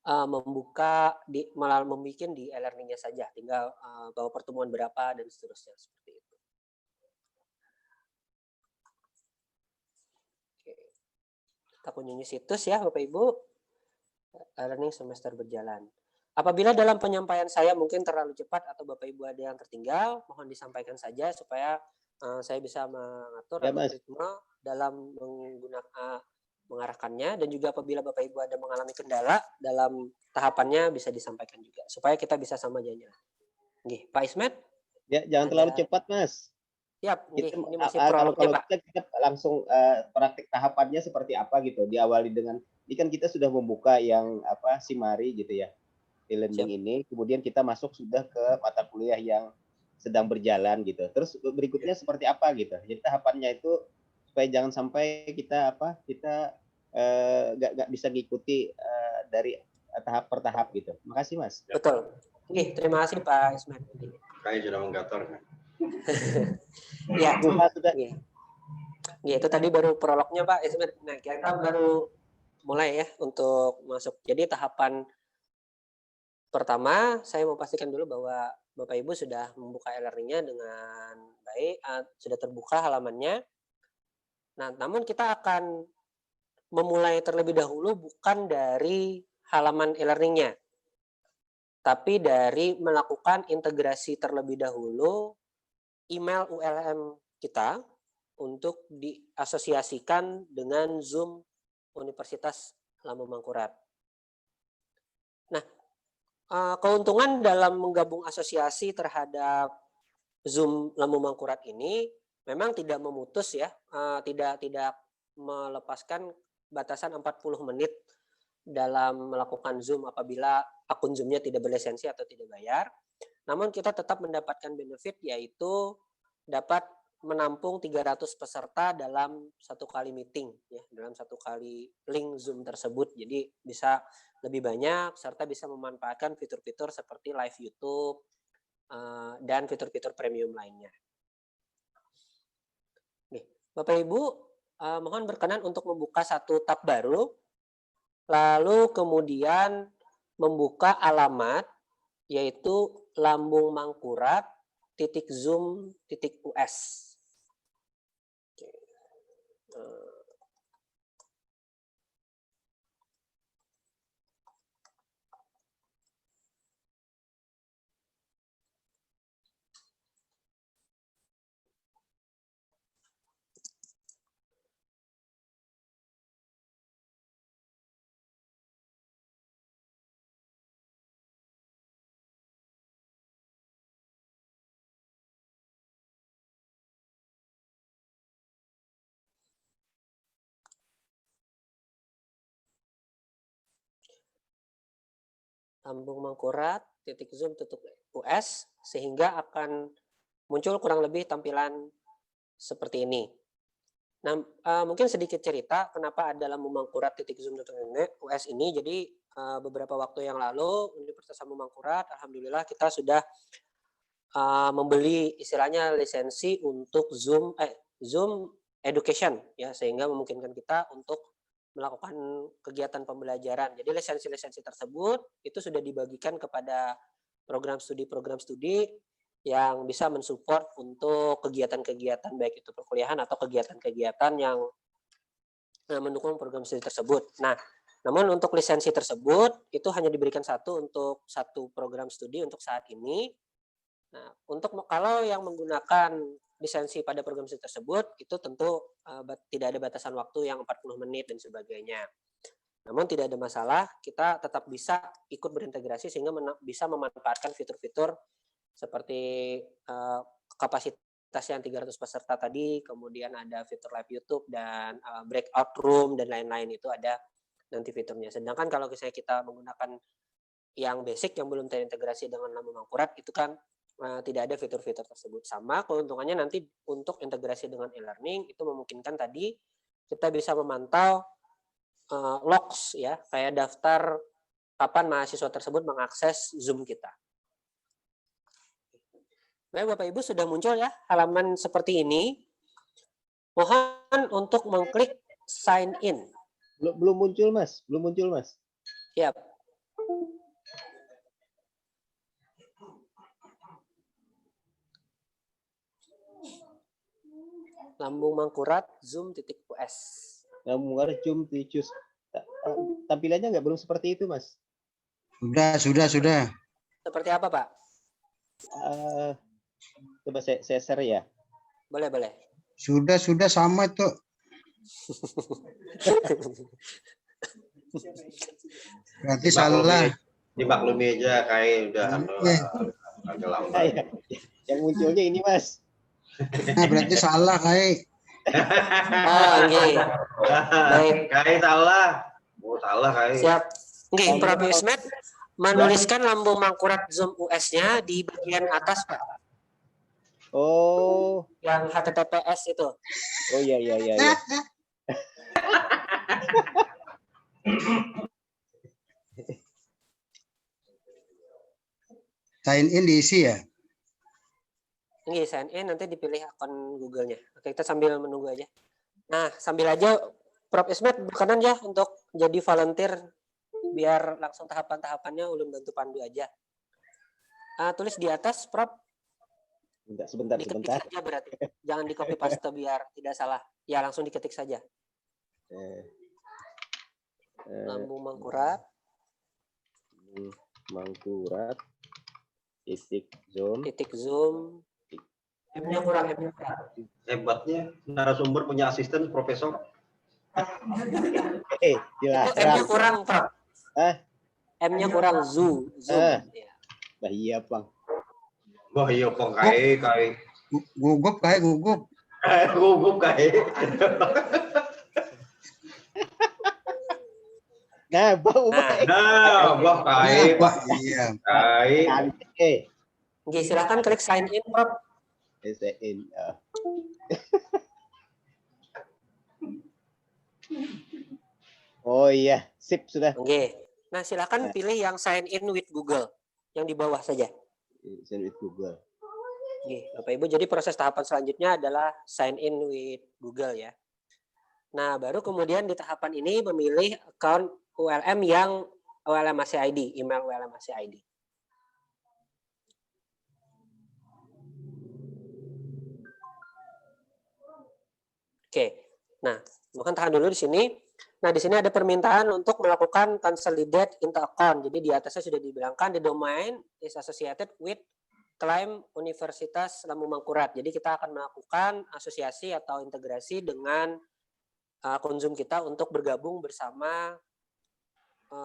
membuka membuat di e-learning-nya saja, tinggal bawa pertemuan berapa dan seterusnya seperti itu. Oke. Kita kunjungi situs ya Bapak Ibu. E-learning semester berjalan. Apabila dalam penyampaian saya mungkin terlalu cepat atau Bapak Ibu ada yang tertinggal, mohon disampaikan saja supaya saya bisa mengatur algoritma dalam menggunakan mengarahkannya, dan juga apabila Bapak Ibu ada mengalami kendala dalam tahapannya bisa disampaikan juga supaya kita bisa sama jalan. Nggih, Pak Ismet? Ya, jangan terlalu cepat, Mas. Siap, nggih, ini masih kalau Pak. kita langsung praktik tahapannya seperti apa gitu. Diawali dengan ini kan kita sudah membuka yang Simari gitu ya. E-learning ini, kemudian kita masuk sudah ke mata kuliah yang sedang berjalan gitu. Terus berikutnya seperti apa gitu. Jadi tahapannya itu supaya jangan sampai kita nggak bisa mengikuti dari tahap per tahap gitu. Makasih Mas. Betul. Oke, terima kasih Pak Ismet. Kayak sudah menggator. Ya, sudah. Ya, itu tadi baru prolognya Pak Ismet. Nah, kita baru mulai ya untuk masuk. Jadi tahapan pertama, saya mau pastikan dulu bahwa Bapak Ibu sudah membuka e-learning-nya dengan baik, sudah terbuka halamannya. Nah, namun kita akan memulai terlebih dahulu bukan dari halaman e-learning-nya, tapi dari melakukan integrasi terlebih dahulu email ULM kita untuk diasosiasikan dengan Zoom Universitas Lamu Mangkurat. Nah, keuntungan dalam menggabung asosiasi terhadap Zoom Lamu Mangkurat ini memang tidak memutus ya, tidak melepaskan batasan 40 menit dalam melakukan Zoom apabila akun Zoom-nya tidak berlisensi atau tidak bayar. Namun kita tetap mendapatkan benefit, yaitu dapat menampung 300 peserta dalam satu kali meeting ya, dalam satu kali link Zoom tersebut. Jadi bisa lebih banyak, serta bisa memanfaatkan fitur-fitur seperti live YouTube dan fitur-fitur premium lainnya. Bapak Ibu, mohon berkenan untuk membuka satu tab baru, lalu kemudian membuka alamat, yaitu lambungmangkurat.zoom.us. lambungmangkurat.zoom.us, sehingga akan muncul kurang lebih tampilan seperti ini. Nah, mungkin sedikit cerita kenapa ada lambungmangkurat.zoom.us ini. Jadi beberapa waktu yang lalu Universitas Lamu Mangkurat, alhamdulillah kita sudah membeli istilahnya lisensi untuk Zoom Education ya, sehingga memungkinkan kita untuk melakukan kegiatan pembelajaran. Jadi lisensi-lisensi tersebut itu sudah dibagikan kepada program studi yang bisa mensupport untuk kegiatan-kegiatan baik itu perkuliahan atau kegiatan-kegiatan yang mendukung program studi tersebut. Nah, Namun untuk lisensi tersebut itu hanya diberikan satu untuk satu program studi untuk saat ini. Nah, untuk kalau yang menggunakan lisensi pada program studi tersebut itu tentu tidak ada batasan waktu yang 40 menit dan sebagainya. Namun tidak ada masalah, kita tetap bisa ikut berintegrasi sehingga bisa memanfaatkan fitur-fitur seperti kapasitas yang 300 peserta tadi, kemudian ada fitur live YouTube dan breakout room dan lain-lain, itu ada nanti fiturnya. Sedangkan kalau misalnya kita menggunakan yang basic yang belum terintegrasi dengan lambung mangkurat itu kan tidak ada fitur-fitur tersebut. Sama keuntungannya nanti untuk integrasi dengan e-learning itu memungkinkan tadi kita bisa memantau logs ya, kayak daftar kapan mahasiswa tersebut mengakses Zoom kita. Baik, Bapak Ibu, sudah muncul ya halaman seperti ini. Mohon untuk mengklik sign in. Belum muncul, Mas. Belum muncul, Mas. Siap. Lambung mangkurat zoom.us. Lambung mangkurat zoom.us. Tampilannya nggak belum seperti itu, Mas. Sudah. Seperti apa, Pak? Coba saya share ya. Boleh. Sudah sama tuh. Berarti salah. Dimaklumi aja kayak udah agak lama. Yang munculnya ini, Mas. Nah, berarti salah kayak. Baik. Kayak salah. Oh, salah kayak. Siap. Nggih, Prof. Ismet menuliskan lambung mangkurat Zoom US-nya di bagian atas, Pak. Oh, yang HTTPS itu. Oh iya. Sign in diisi ya? Ini sign in, nanti dipilih akun Google-nya. Oke, kita sambil menunggu aja. Nah, sambil aja Prof. Ismet berkenan ya untuk jadi volunteer biar langsung tahapan-tahapannya ulun bantu pandu aja. Tulis di atas, Prof. Sebentar. Saja berarti. Jangan di copy paste biar tidak salah. Ya, langsung diketik saja. Lambung mangkurat. Titik zoom. M-nya kurang. Hebatnya narasumber punya asisten profesor. Jelas. M-nya kurang, Pak. M-nya kurang zoom. Bah iya, Bang. Wah iya Bang, kayak. Gugup. Gugup kayak. Nah, Bang. Wah kayak. Iya. Kayak. Oke, silakan klik sign in, Prof. Sign in. Oh iya, sip sudah. Oke. Nah, silakan pilih yang sign in with Google yang di bawah saja. Sign with Google. Oke, Bapak Ibu, jadi proses tahapan selanjutnya adalah sign in with Google ya. Nah, baru kemudian di tahapan ini memilih account ULM yang ULM masih ID, email ULM masih ID. Oke. Nah, bukan tahan dulu di sini. Nah, di sini ada permintaan untuk melakukan consolidate into account. Jadi di atasnya sudah dibilangkan the domain is associated with claim Universitas Lambung Mangkurat. Jadi kita akan melakukan asosiasi atau integrasi dengan akun Zoom kita untuk bergabung bersama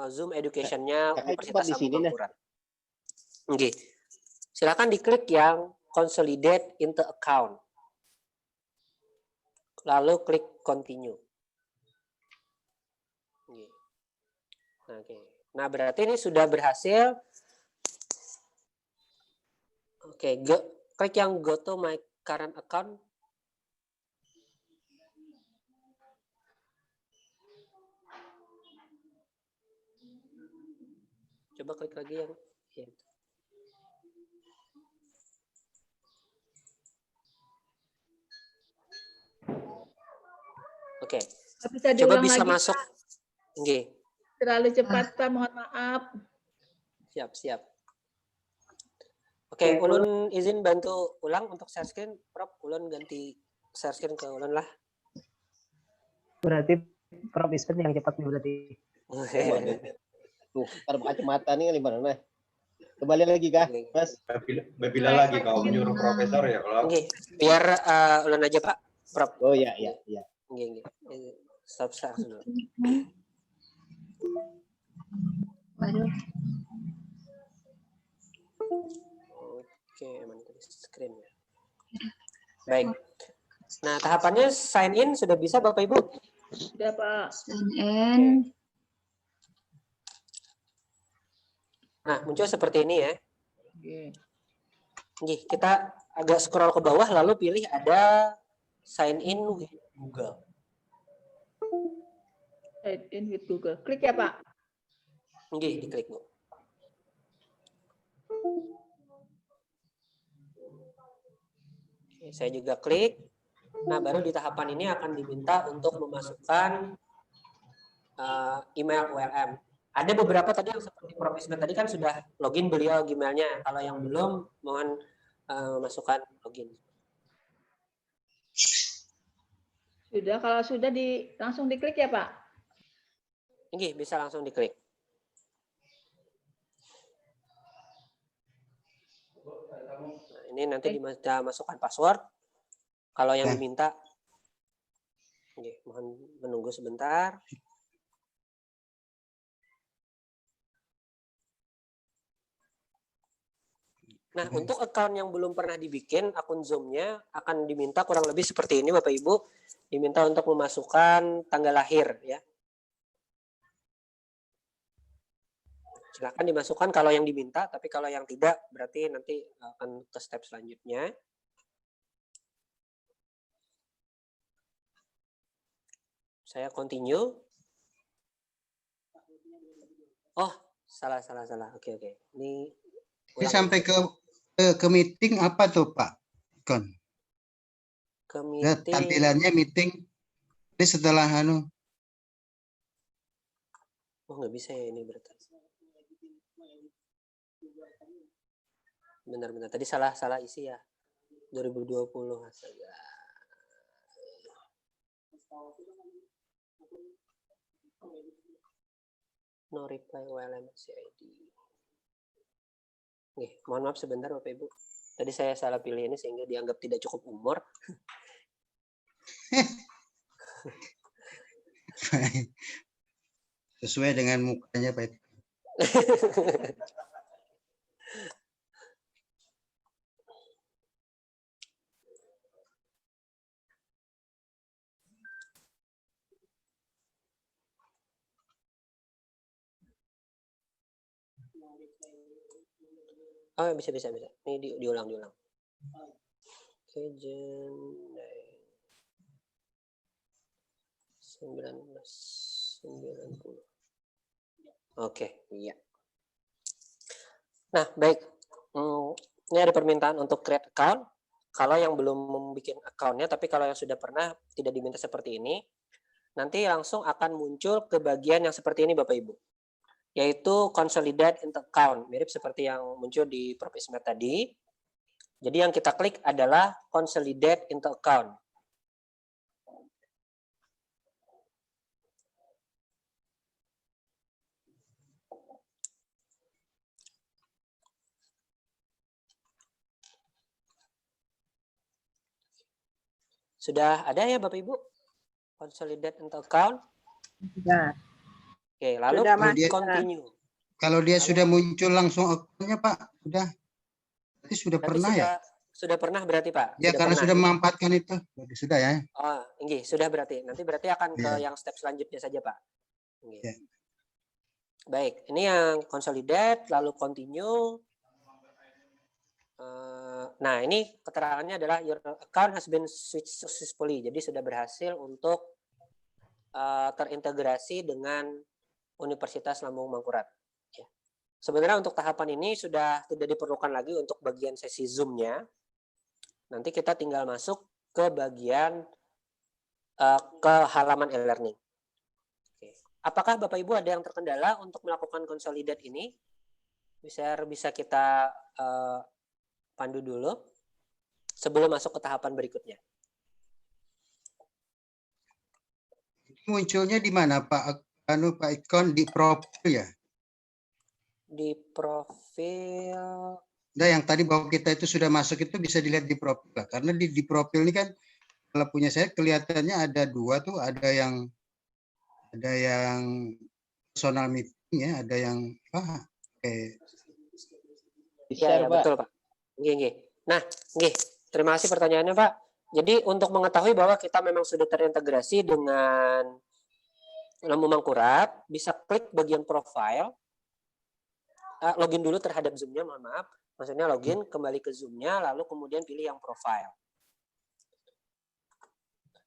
Zoom education-nya Universitas Lambung Mangkurat. Oke. Silakan diklik yang consolidate into account. Lalu klik continue. Oke. Nah, berarti ini sudah berhasil. Oke, klik yang go to my current account. Coba klik lagi yang ya. Oke. Coba bisa lagi, masuk. Oke. Terlalu cepat, Pak. Mohon maaf. Siap. Oke, Ulun izin bantu ulang untuk share screen. Prof, Ulun ganti share screen ke Ulun lah. Berarti Prof Ismet yang cepat nih berarti. Tuh, ntar kacamata nih gimana nah. Kembali lagi kah, Mas? Bila lagi kau menyuruh profesor ya kalau. Oke, biar ulang aja Pak, Prof. Oh iya. Oke. Stop dulu. Waduh. Oke, mana tadi screen-nya. Baik. Nah, tahapannya sign in sudah bisa Bapak Ibu? Sudah Pak. Sign in. Nah, muncul seperti ini ya. Oke. Oke, kita agak scroll ke bawah lalu pilih ada sign in with Google. Sign in with Google. Klik ya Pak. Oke, diklik Bu. Oke, saya juga klik. Nah, baru di tahapan ini akan diminta untuk memasukkan email URL. Ada beberapa tadi yang seperti Prof Ismet tadi kan sudah login beliau Gmail-nya. Kalau yang belum, mohon masukkan login. Sudah, kalau sudah langsung diklik ya Pak. Oke, bisa langsung diklik. Nah, ini nanti dimasukkan password. Kalau yang diminta, oke, mohon menunggu sebentar. Nah, untuk account yang belum pernah dibikin, akun Zoom-nya akan diminta kurang lebih seperti ini, Bapak Ibu. Diminta untuk memasukkan tanggal lahir, ya. Silakan dimasukkan kalau yang diminta, tapi kalau yang tidak, berarti nanti akan ke step selanjutnya. Saya continue. Oh, salah. Oke. Ini sampai ke meeting apa tuh Pak? Kon. Ke meeting. Tampilannya meeting. Ini setelah Oh, nggak bisa ya ini berarti. Benar. Tadi salah isi ya. 2020 astaga. No reply WLMCID. Nih, mohon maaf sebentar Bapak Ibu. Tadi saya salah pilih ini sehingga dianggap tidak cukup umur. Sesuai dengan mukanya Pak. Oh, bisa. Ini diulang. Oke, Jen 1990. Oke, iya. Nah, baik. Ini ada permintaan untuk create account. Kalau yang belum membuat account-nya, tapi kalau yang sudah pernah tidak diminta seperti ini, nanti langsung akan muncul ke bagian yang seperti ini Bapak Ibu. Yaitu consolidate into account, mirip seperti yang muncul di Prof Ismet tadi. Jadi yang kita klik adalah consolidate into account. Sudah ada ya Bapak Ibu? Consolidate into account? Sudah. Oke, lalu continue. Kalau dia sudah muncul langsung akunnya Pak, sudah. Berarti sudah Berarti pernah ya? Sudah pernah berarti Pak? Ya, karena sudah memanfaatkan itu. Sudah ya? Oh, enggak, sudah berarti. Nanti berarti akan ke yang step selanjutnya saja Pak. Ya. Baik, ini yang consolidate, lalu continue. Nah, ini keterangannya adalah your account has been switched successfully. Jadi sudah berhasil untuk terintegrasi dengan Universitas Lambung Mangkurat. Ya. Sebenarnya untuk tahapan ini sudah tidak diperlukan lagi untuk bagian sesi Zoom-nya. Nanti kita tinggal masuk ke bagian ke halaman e-learning. Oke. Apakah Bapak Ibu ada yang terkendala untuk melakukan consolidate ini? Bisa kita pandu dulu sebelum masuk ke tahapan berikutnya. munculnya di mana Pak? Pak Ikon di profil ya? Di profil. Nah, yang tadi bahwa kita itu sudah masuk itu bisa dilihat di profil lah. Karena di profil ini kan kalau punya saya kelihatannya ada dua tuh, ada yang personal meeting ya, ada yang Ya, betul Pak. Nggih. Nah, nggih. Terima kasih pertanyaannya Pak. Jadi untuk mengetahui bahwa kita memang sudah terintegrasi dengan Lamu Mangkurat, bisa klik bagian profile, login dulu terhadap Zoom-nya, mohon maaf. Maksudnya login, kembali ke Zoom-nya, lalu kemudian pilih yang profile.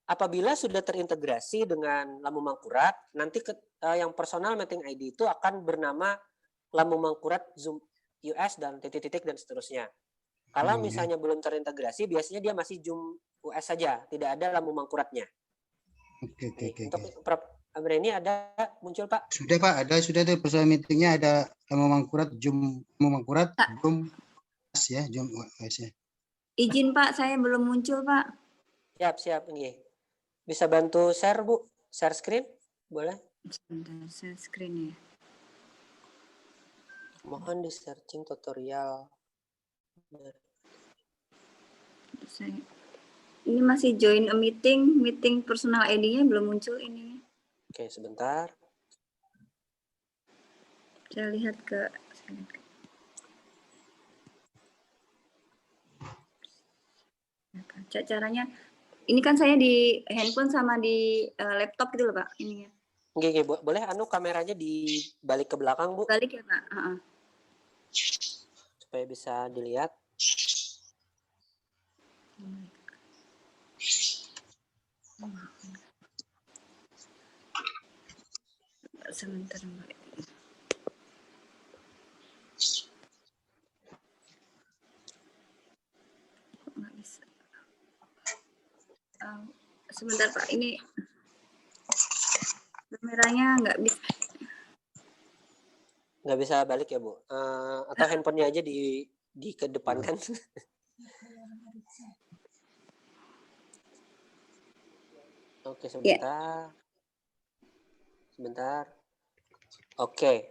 Apabila sudah terintegrasi dengan Lamu Mangkurat, nanti yang personal meeting ID itu akan bernama Lamu Mangkurat Zoom US dan titik-titik dan seterusnya. Kalau misalnya belum terintegrasi, biasanya dia masih Zoom US saja, tidak ada Lamu Mangkuratnya. Oke. Untuk Prof. Ini ada muncul Pak? Sudah Pak, sudah ada personal meetingnya, ada Lamu Mangkurat, Zoom Mangkurat, Zoom US ya, Zoom US ya. Izin Pak, saya belum muncul Pak. Siap. Nggih. Bisa bantu share Bu? Share screen? Boleh? Sebentar, share screen ya. Mohon di searching tutorial. Ini masih join a meeting personal ID-nya belum muncul ini. Oke, sebentar. Saya lihat ke caranya. Ini kan saya di handphone sama di laptop gitu loh Pak. Ini ya. Oke, boleh kameranya dibalik ke belakang Bu? Balik ya Pak. Supaya bisa dilihat. Sebentar Mbak. Nggak bisa. Sebentar Pak, ini kameranya nggak bisa. Nggak bisa balik ya Bu? Atau handphonenya aja dikedepankan? Oke, sebentar. Sebentar. Oke.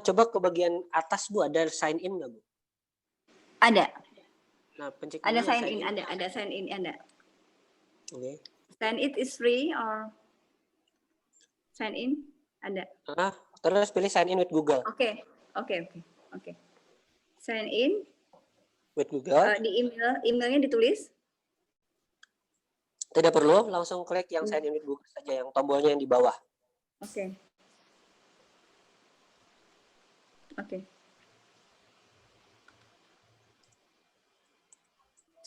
Coba ke bagian atas Bu, ada sign in nggak Bu? Ada. Nah, pencet ada sign in, ada sign in, ada. Oke. Sign in is free or sign in? Ada. Terus pilih sign in with Google. Oke. Sign in with Google. Di emailnya ditulis. Tidak perlu, langsung klik yang sign in with Google saja, yang tombolnya yang di bawah. Oke.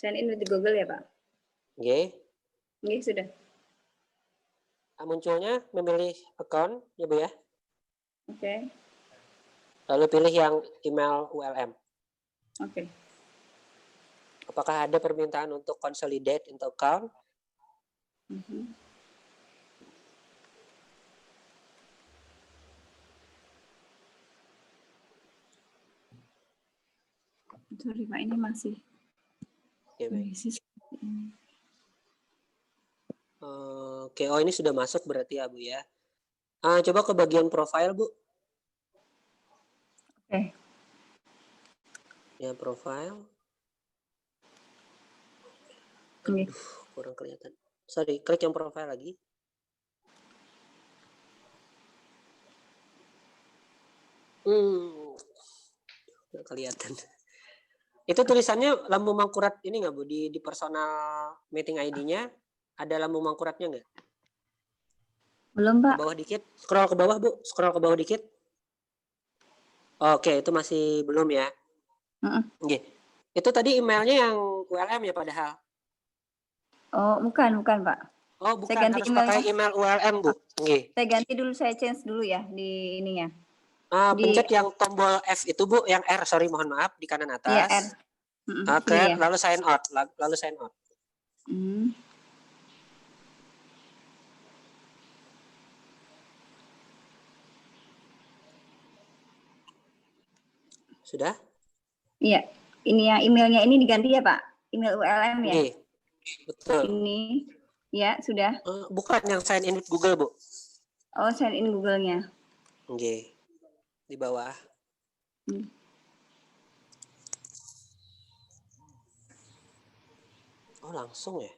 Sign in with Google ya Pak? Oke. Sudah. Munculnya memilih account ya Bu ya? Oke. Lalu pilih yang email ULM. Oke. Apakah ada permintaan untuk consolidate into account? Sorry Pak, ini masih. Oke, ini sudah masuk berarti ya Bu ya. Coba ke bagian profile Bu. Oke. Ya, profile. Kurang kelihatan. Sorry, klik yang profile lagi. Nggak kelihatan. Itu tulisannya Lamu Mangkurat ini nggak Bu? Di personal meeting ID-nya ada Lamu Mangkuratnya nggak? Belum Pak. Ke bawah dikit. Scroll ke bawah Bu. Scroll ke bawah dikit. Oke, itu masih belum ya? Oke. Itu tadi emailnya yang ULM ya padahal? Oh, bukan Pak. Oh, bukan. Saya ganti harus pakai email ULM Bu. Oke. Saya ganti dulu, saya change dulu ya di ininya. Pencet yang tombol F itu Bu, yang R, sorry mohon maaf, di kanan atas. Iya, R. Oke, ya. lalu sign out, lalu sign out. Sudah? Iya, ini ya emailnya ini diganti ya Pak, email ULM ya. Betul. Ini. Ya, sudah. Bukan yang sign in with Google, Bu. Oh, sign in Google-nya. Oke. Di bawah. Oh, langsung ya?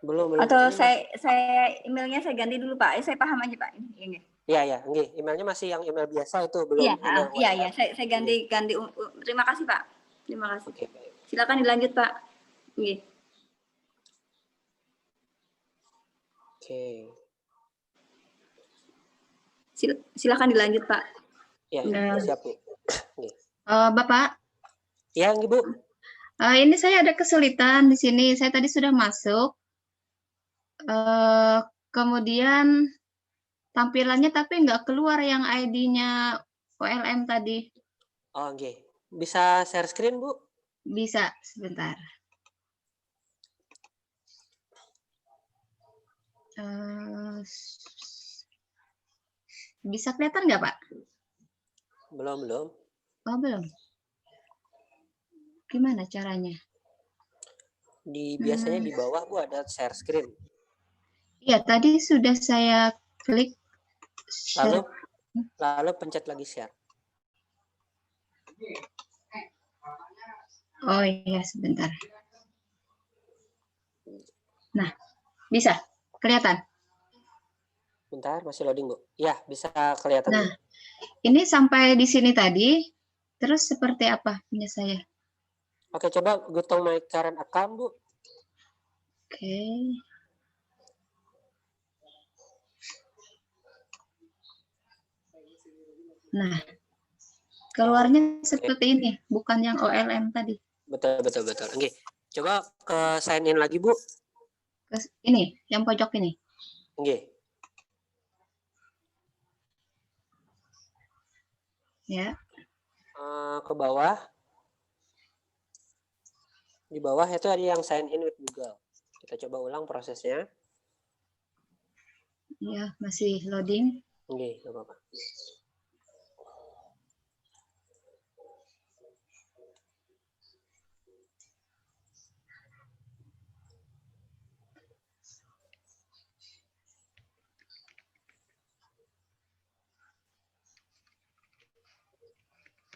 Belum. Atau Ini saya emailnya saya ganti dulu, Pak. Saya paham aja, Pak. Ini. Iya, nggih. Emailnya masih yang email biasa itu, belum Iya, email iya. WhatsApp. Saya ganti. Terima kasih, Pak. Terima kasih. Oke, baik. Silakan dilanjut, Pak. Nggih. Oke. Silakan dilanjut, Pak. Ya, siap, Bu. Bapak, Ya, Bu. ini saya ada kesulitan di sini. Saya tadi sudah masuk, kemudian tampilannya tapi nggak keluar yang ID-nya OLM tadi. Oh, oke. Bisa share screen, Bu? Bisa, sebentar. Bisa kelihatan nggak, Pak? Belum. Oh, belum. Gimana caranya? Biasanya di bawah, Bu, ada share screen. Iya, tadi sudah saya klik share. Lalu pencet lagi share. Oh iya, sebentar. Nah, bisa kelihatan. Bentar, masih loading, Bu. Ya, bisa kelihatan. Nah, ini sampai di sini tadi, terus seperti apa punya saya? Oke, coba go to my current account, Bu. Oke. Nah, keluarnya seperti ini, bukan yang OLM tadi. Betul. Oke. Coba ke sign in lagi, Bu. Ini, yang pojok ini. Oke. Ya. Ke bawah. Di bawah itu ada yang sign in with Google. Kita coba ulang prosesnya. Ya, masih loading. Oke, nggak apa-apa.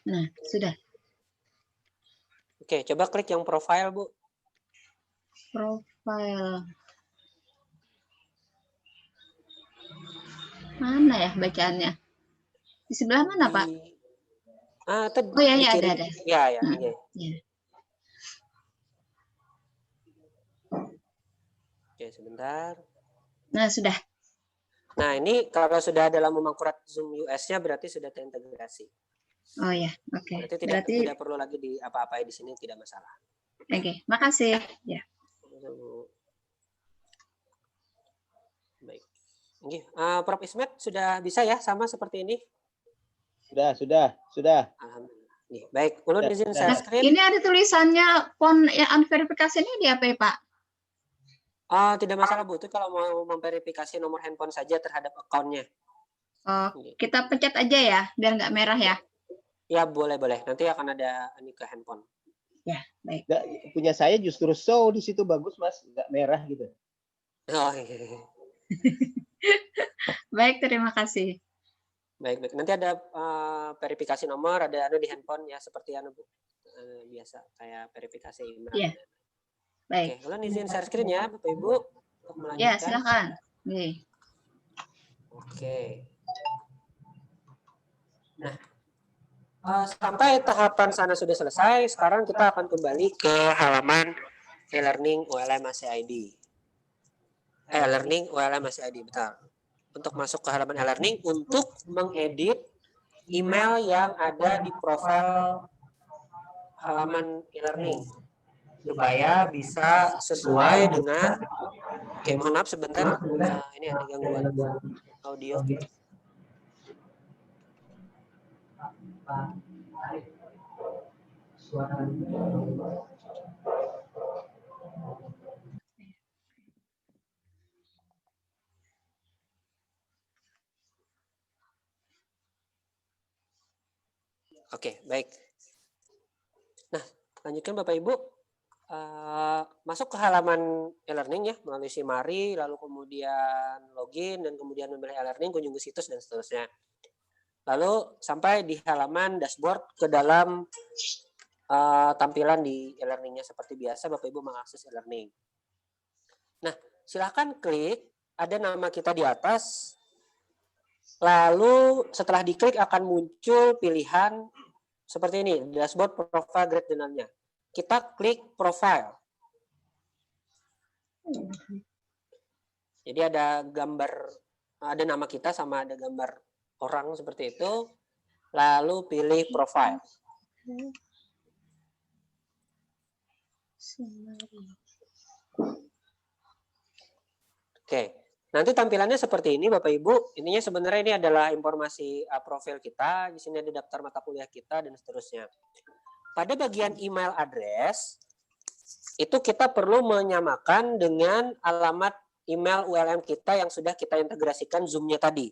Nah, sudah. Oke, coba klik yang profile, Bu. Profile. Mana ya bacaannya? Di sebelah mana, Pak? Oh ya, ada. Ya. Oke, sebentar. Nah, sudah. Nah, ini kalau sudah dalam memangkurat Zoom US-nya berarti sudah terintegrasi. Oh ya, oke. Berarti tidak perlu lagi di apa-apain di sini, tidak masalah. Oke, makasih. Ya. Baik. Oke, Prof. Ismet sudah bisa ya sama seperti ini? Sudah. Alhamdulillah. Nih, baik. Ulun izin share screen. Ini ada tulisannya PON yang unverifikasi ini di apa ya, Pak? Tidak masalah, Bu. Itu kalau mau memverifikasi nomor handphone saja terhadap akunnya. Oh, kita pencet aja ya, biar nggak merah ya. Ya, boleh. Nanti akan ada ini ke handphone. Ya, baik. Punya saya justru show di situ bagus, Mas. Nggak merah gitu. Oh, iya. Baik, terima kasih. Baik. Nanti ada verifikasi nomor, ada di handphone ya seperti Bu. Biasa kayak verifikasi email. Iya. Baik. Oke, ulun izin share screen ya, Bapak Ibu. Untuk melanjutkan. Ya, silakan. Nih. Oke. Nah, sampai tahapan sana sudah selesai, sekarang kita akan kembali ke halaman e-learning ULM ACID. E-learning ULM ACID, betul. Untuk masuk ke halaman e-learning untuk mengedit email yang ada di profil halaman e-learning supaya bisa sesuai dengan. Oke, mohon maaf sebentar, ini ada gangguan audio. Oke, baik. Nah, lanjutkan Bapak Ibu. masuk ke halaman e-learning ya melalui Simari, lalu kemudian login dan kemudian memilih e-learning, kunjungi situs dan seterusnya. Lalu sampai di halaman dashboard ke dalam tampilan di e-learningnya seperti biasa Bapak Ibu mengakses e-learning. Nah, silahkan klik, ada nama kita di atas. Lalu setelah diklik akan muncul pilihan seperti ini, dashboard profile grade denarnya. Kita klik profile. Jadi ada gambar, ada nama kita sama ada gambar orang seperti itu. Lalu pilih profile. Oke, nanti tampilannya seperti ini Bapak Ibu. Intinya sebenarnya ini adalah informasi profil kita. Di sini ada daftar mata kuliah kita dan seterusnya. Pada bagian email address itu kita perlu menyamakan dengan alamat email ULM kita yang sudah kita integrasikan Zoom-nya tadi.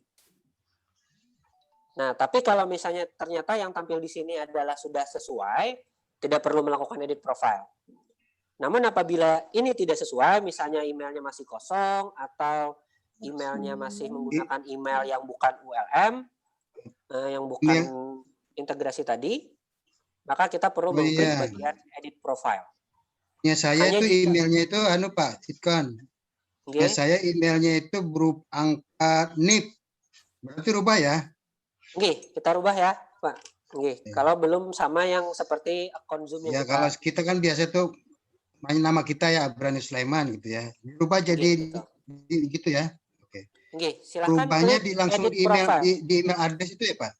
Nah, tapi kalau misalnya ternyata yang tampil di sini adalah sudah sesuai, tidak perlu melakukan edit profile. Namun apabila ini tidak sesuai, misalnya emailnya masih kosong atau emailnya masih menggunakan email yang bukan ULM, yang bukan integrasi tadi, maka kita perlu mengklik bagian edit profile. Ya saya hanya itu emailnya itu Pak Sitkon. Ya saya emailnya itu berupa angka NIP. Berarti rubah ya? Oke, kita rubah ya, Pak. Oke, kalau belum sama yang seperti akun Zoom ya kalau kita kan biasa tuh nama kita ya Abrani Sulaiman gitu ya. Rubah jadi gitu ya. Oke. Silakan rubahnya langsung di email di email address itu ya, Pak?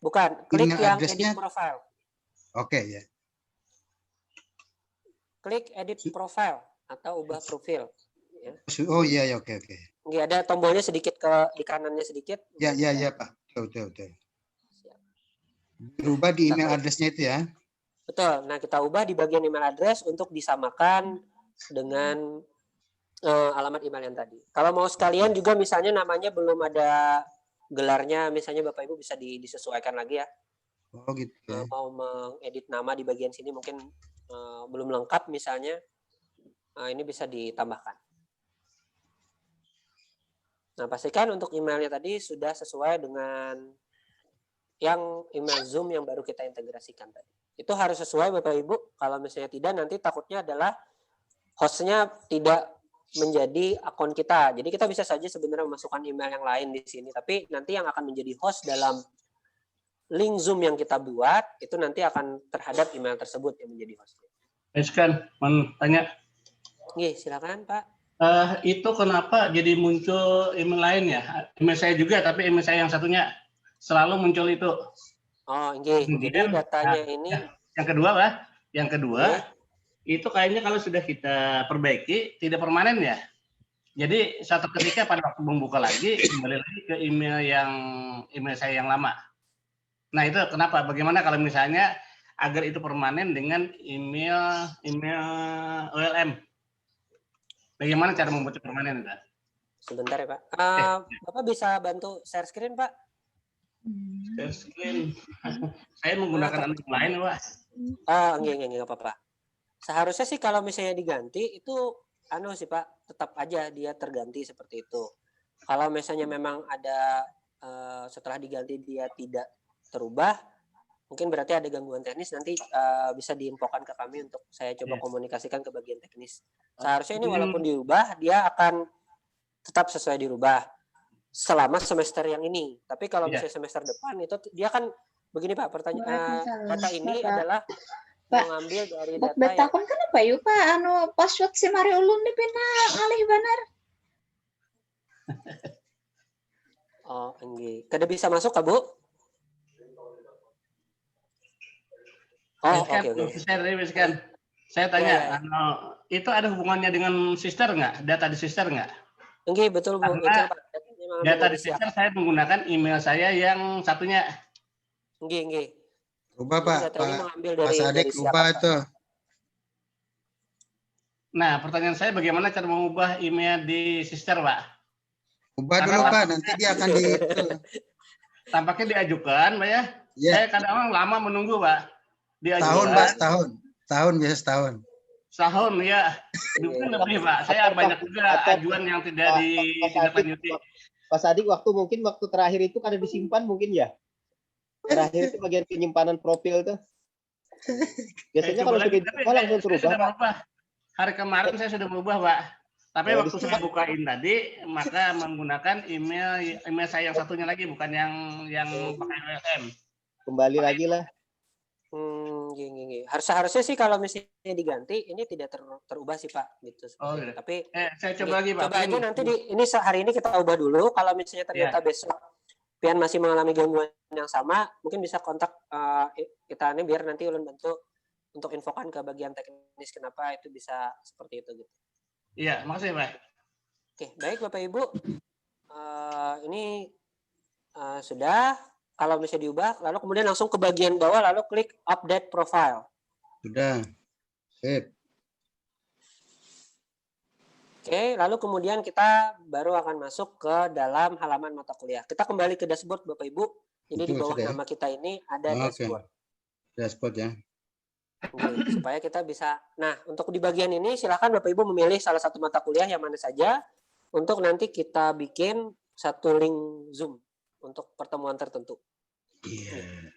Bukan, klik yang edit profile. Oke ya. Klik edit profile atau ubah profil. Ya. Oh iya ya, oke. Ada tombolnya sedikit di kanannya sedikit. Ya Pak. Betul. Berubah di email address-nya itu ya. Betul. Nah, kita ubah di bagian email address untuk disamakan dengan alamat email yang tadi. Kalau mau sekalian juga misalnya namanya belum ada gelarnya, misalnya Bapak Ibu bisa disesuaikan lagi ya. Oh gitu. Mau mengedit nama di bagian sini mungkin belum lengkap misalnya, ini bisa ditambahkan. Nah, pastikan untuk emailnya tadi sudah sesuai dengan yang email Zoom yang baru kita integrasikan tadi. Itu harus sesuai Bapak Ibu. Kalau misalnya tidak, nanti takutnya adalah hostnya tidak menjadi akun kita. Jadi kita bisa saja sebenarnya memasukkan email yang lain di sini. Tapi nanti yang akan menjadi host dalam link Zoom yang kita buat, itu nanti akan terhadap email tersebut yang menjadi hostnya. Eskan, mau tanya. Silakan Pak. Itu kenapa jadi muncul email lain ya? Email saya juga, tapi email saya yang satunya selalu muncul itu. Oh, jadi datanya ini. Yang kedua, itu kayaknya kalau sudah kita perbaiki tidak permanen ya. Jadi suatu ketika pada waktu membuka lagi kembali lagi ke email saya yang lama. Nah itu kenapa? Bagaimana kalau misalnya agar itu permanen dengan email OLM? Bagaimana cara membuat permanen, Pak? Sebentar ya, Pak. Bapak bisa bantu share screen, Pak? Share screen. Saya menggunakan alat lain, Pak. Enggak apa-apa. Seharusnya sih kalau misalnya diganti itu sih Pak, tetap aja dia terganti seperti itu. Kalau misalnya memang ada setelah diganti dia tidak terubah, mungkin berarti ada gangguan teknis, nanti bisa diinfokan ke kami untuk saya coba komunikasikan ke bagian teknis. Seharusnya ini walaupun diubah, dia akan tetap sesuai dirubah selama semester yang ini. Tapi kalau misalnya semester depan itu dia kan begini Pak, pertanyaan data ini adalah mengambil dari data yang betakon kan apa yuk Pak password si Mari ulun di pina ngalih banar. Kada bisa masuk Kak Bu? Oke. Saya tanya, itu ada hubungannya dengan sister nggak? Data di sister nggak? Betul Bu. Karena data di sister saya menggunakan email saya yang satunya. Ubah Pak, Mas Adek ubah itu. Nah, pertanyaan saya bagaimana cara mengubah email di sister Pak? Ubah dulu Pak, nanti dia akan tampaknya diajukan Pak ya. Saya kadang lama menunggu Pak. Diajukan. Tahun Pak, tahun biasa setahun. Sahun ya. Mungkin lebih Pak. Saya banyak juga ajuan yang tidak ditindaklanjuti. Pas Adik waktu terakhir itu karena disimpan mungkin ya. Terakhir itu bagian penyimpanan profil tuh. Biasanya kalau sudah dibuka langsung terubah. Hari kemarin saya sudah berubah, Pak. Tapi waktu saya bukain tadi, maka menggunakan email saya yang satunya lagi, bukan yang pakai OLM. Kembali lagi lah. Harusnya sih kalau misalnya diganti, ini tidak terubah sih Pak. Gitu. Oh, iya. Tapi saya coba lagi Pak. Coba aja nanti hari ini kita ubah dulu. Kalau misalnya ternyata besok Pian masih mengalami gangguan yang sama, mungkin bisa kontak kita ini biar nanti ulun bantu untuk infokan ke bagian teknis kenapa itu bisa seperti itu gitu. Iya, makasih Pak. Oke, baik Bapak Ibu. Ini sudah. Kalau misalnya diubah, lalu kemudian langsung ke bagian bawah, lalu klik update profile. Sudah. Sip. Oke, lalu kemudian kita baru akan masuk ke dalam halaman mata kuliah. Kita kembali ke dashboard Bapak Ibu. Jadi di bawah nama kita ini ada dashboard. Dashboard ya. Oke, supaya kita bisa. Nah, untuk di bagian ini silakan Bapak Ibu memilih salah satu mata kuliah yang mana saja untuk nanti kita bikin satu link Zoom untuk pertemuan tertentu. Iya.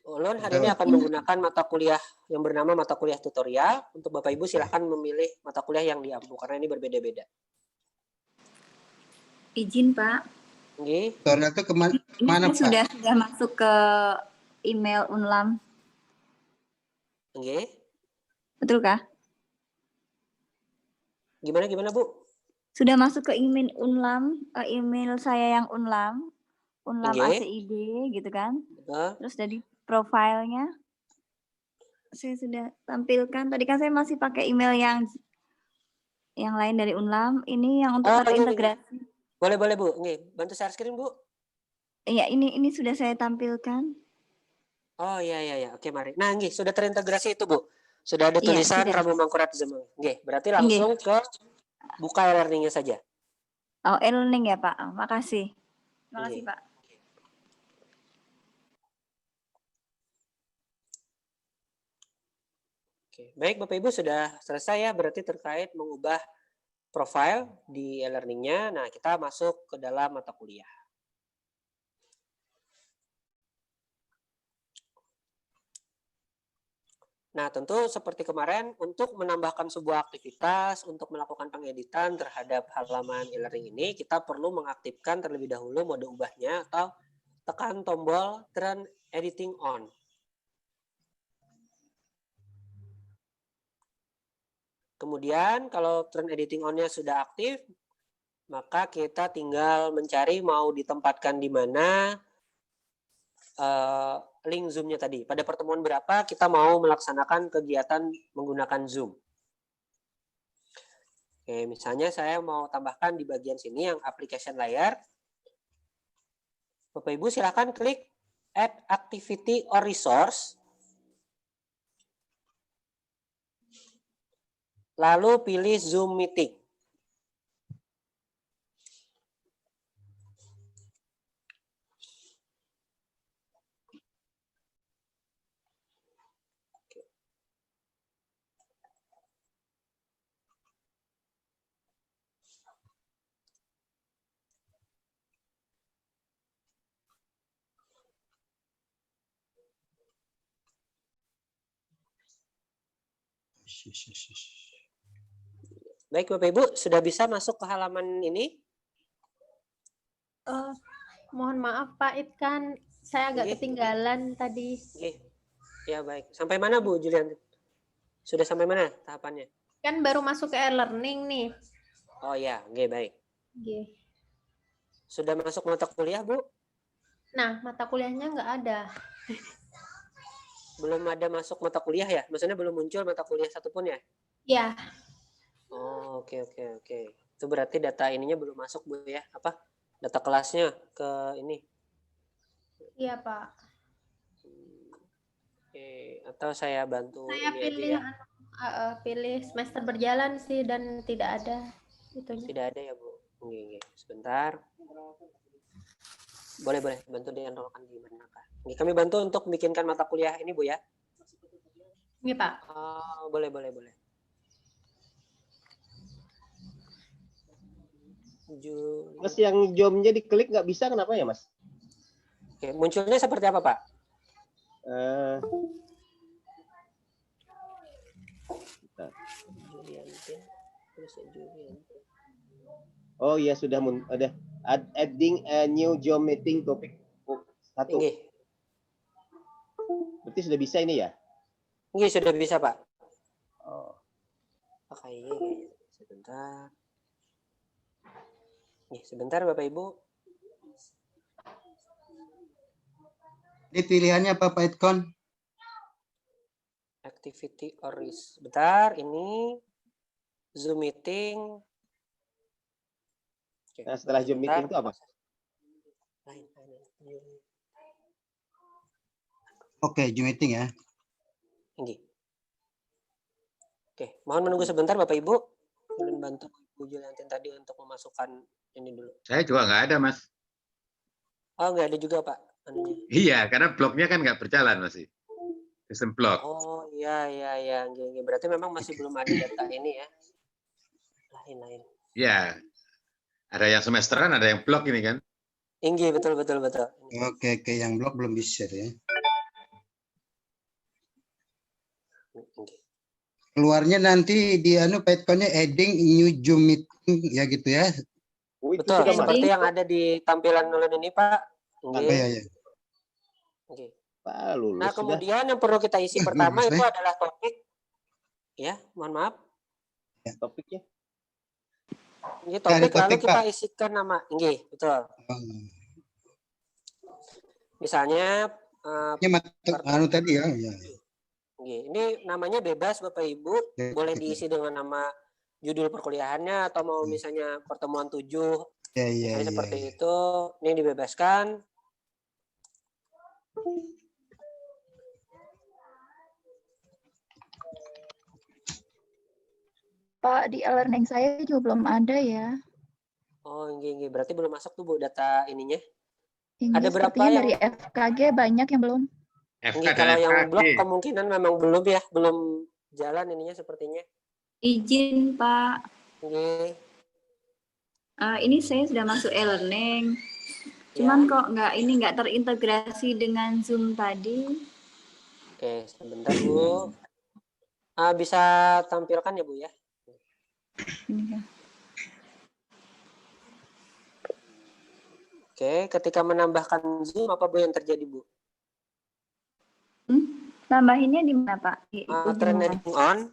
Ulun hari ini akan menggunakan mata kuliah yang bernama mata kuliah tutorial. Untuk Bapak Ibu silahkan memilih mata kuliah yang diampu karena ini berbeda-beda. Izin Pak. Tutorial itu kemana Pak? Sudah masuk ke email Unlam. Betul kah? Gimana Bu? Sudah masuk ke email Unlam, email saya yang Unlam ACID gitu kan. Terus dari profilnya saya sudah tampilkan. Tadi kan saya masih pakai email yang lain dari Unlam. Ini yang untuk terintegrasi. Boleh Bu. Bantu share screen Bu. Iya, ini sudah saya tampilkan. Oh iya. Oke, mari. Nah, sudah terintegrasi itu Bu. Sudah ada tulisan Rabu Mangkurat Zoom. Berarti langsung ke buka e-learning-nya saja. Oh, e-learning ya Pak. Makasih. Makasih Pak. Oke, baik Bapak Ibu sudah selesai ya, berarti terkait mengubah profil di e-learning-nya. Nah, kita masuk ke dalam mata kuliah. Nah, tentu seperti kemarin, untuk menambahkan sebuah aktivitas, untuk melakukan pengeditan terhadap halaman e-learning ini, kita perlu mengaktifkan terlebih dahulu mode ubahnya atau tekan tombol Turn Editing On. Kemudian kalau Turn Editing On-nya sudah aktif, maka kita tinggal mencari mau ditempatkan di mana link Zoom-nya tadi. Pada pertemuan berapa kita mau melaksanakan kegiatan menggunakan Zoom. Oke, misalnya saya mau tambahkan di bagian sini yang application layer. Bapak Ibu silakan klik Add Activity or Resource. Lalu pilih Zoom Meeting. Baik Bapak Ibu, sudah bisa masuk ke halaman ini? Mohon maaf Pak Itkan, saya agak ketinggalan tadi. Ya baik. Sampai mana Bu Julian? Sudah sampai mana tahapannya? Kan baru masuk ke e-learning nih. Oh ya, baik. Sudah masuk mata kuliah Bu? Nah, mata kuliahnya nggak ada. Belum ada masuk mata kuliah ya? Maksudnya belum muncul mata kuliah satupun ya? Ya. Oh, oke. Itu berarti data ininya belum masuk Bu ya? Apa? Data kelasnya ke ini? Iya Pak. Oke, atau saya bantu saya ini pilih aja ya? Pilih semester berjalan sih dan tidak ada itunya. Tidak ada ya Bu? Oke. Sebentar. Boleh bantu di-enrollkan di manakah? Kami bantu untuk bikinkan mata kuliah ini Bu ya? Iya Pak. Boleh. Mas yang Zoom-nya diklik nggak bisa, kenapa ya Mas? Oke, munculnya seperti apa Pak? Oh iya sudah ada adding a new Zoom meeting topik 1. Berarti sudah bisa ini ya? Nggih, sudah bisa Pak. Oh. Kayaknya sebentar. Nih, sebentar Bapak Ibu. Ini pilihannya apa Pak Itkon? Activity or risk. Bentar, ini Zoom meeting. Nah, setelah Zoom meeting itu apa? Oke, Zoom meeting ya. Ini. Oke, mohon menunggu sebentar Bapak Ibu. Boleh bantu Bu Juliantin tadi untuk memasukkan ini dulu. Saya juga nggak ada, Mas. Oh, nggak ada juga Pak. Anunya. Iya, karena blognya kan nggak berjalan masih. Sistem blog. Oh, iya. Berarti memang masih belum ada data ini ya. Lain. Iya. Ada yang semesteran, ada yang blog ini kan. Inggi, betul. Oke, yang blog belum bisa ya. Keluarnya nanti di Pak Itkonnya adding new Zoom meeting ya gitu ya. Betul, seperti yang ada di tampilan ulun ini Pak. Iya. Oke. Nah, kemudian yang perlu kita isi pertama itu adalah topik. Ya, mohon maaf. Topiknya. Ini topik lalu kita isikan nama. Nggih, betul. Misalnya tadi ya. Ini namanya bebas Bapak Ibu, boleh diisi dengan nama judul perkuliahannya atau mau misalnya pertemuan 7. Seperti itu. Ini dibebaskan. Pak, di e-learning saya juga belum ada ya. Oh, nggih. Berarti belum masuk tuh Bu data ininya. Ada berapa yang dari FKG banyak yang belum? Kalau yang blog kemungkinan memang belum ya, belum jalan ininya sepertinya. Izin Pak. Nggih. Ini saya sudah masuk e-learning. Cuman kok nggak terintegrasi dengan Zoom tadi. Oke, sebentar Bu. Bisa tampilkan ya Bu ya. Oke, ketika menambahkan Zoom apa Bu yang terjadi Bu? Nambahinnya di mana Pak? Trend editing on.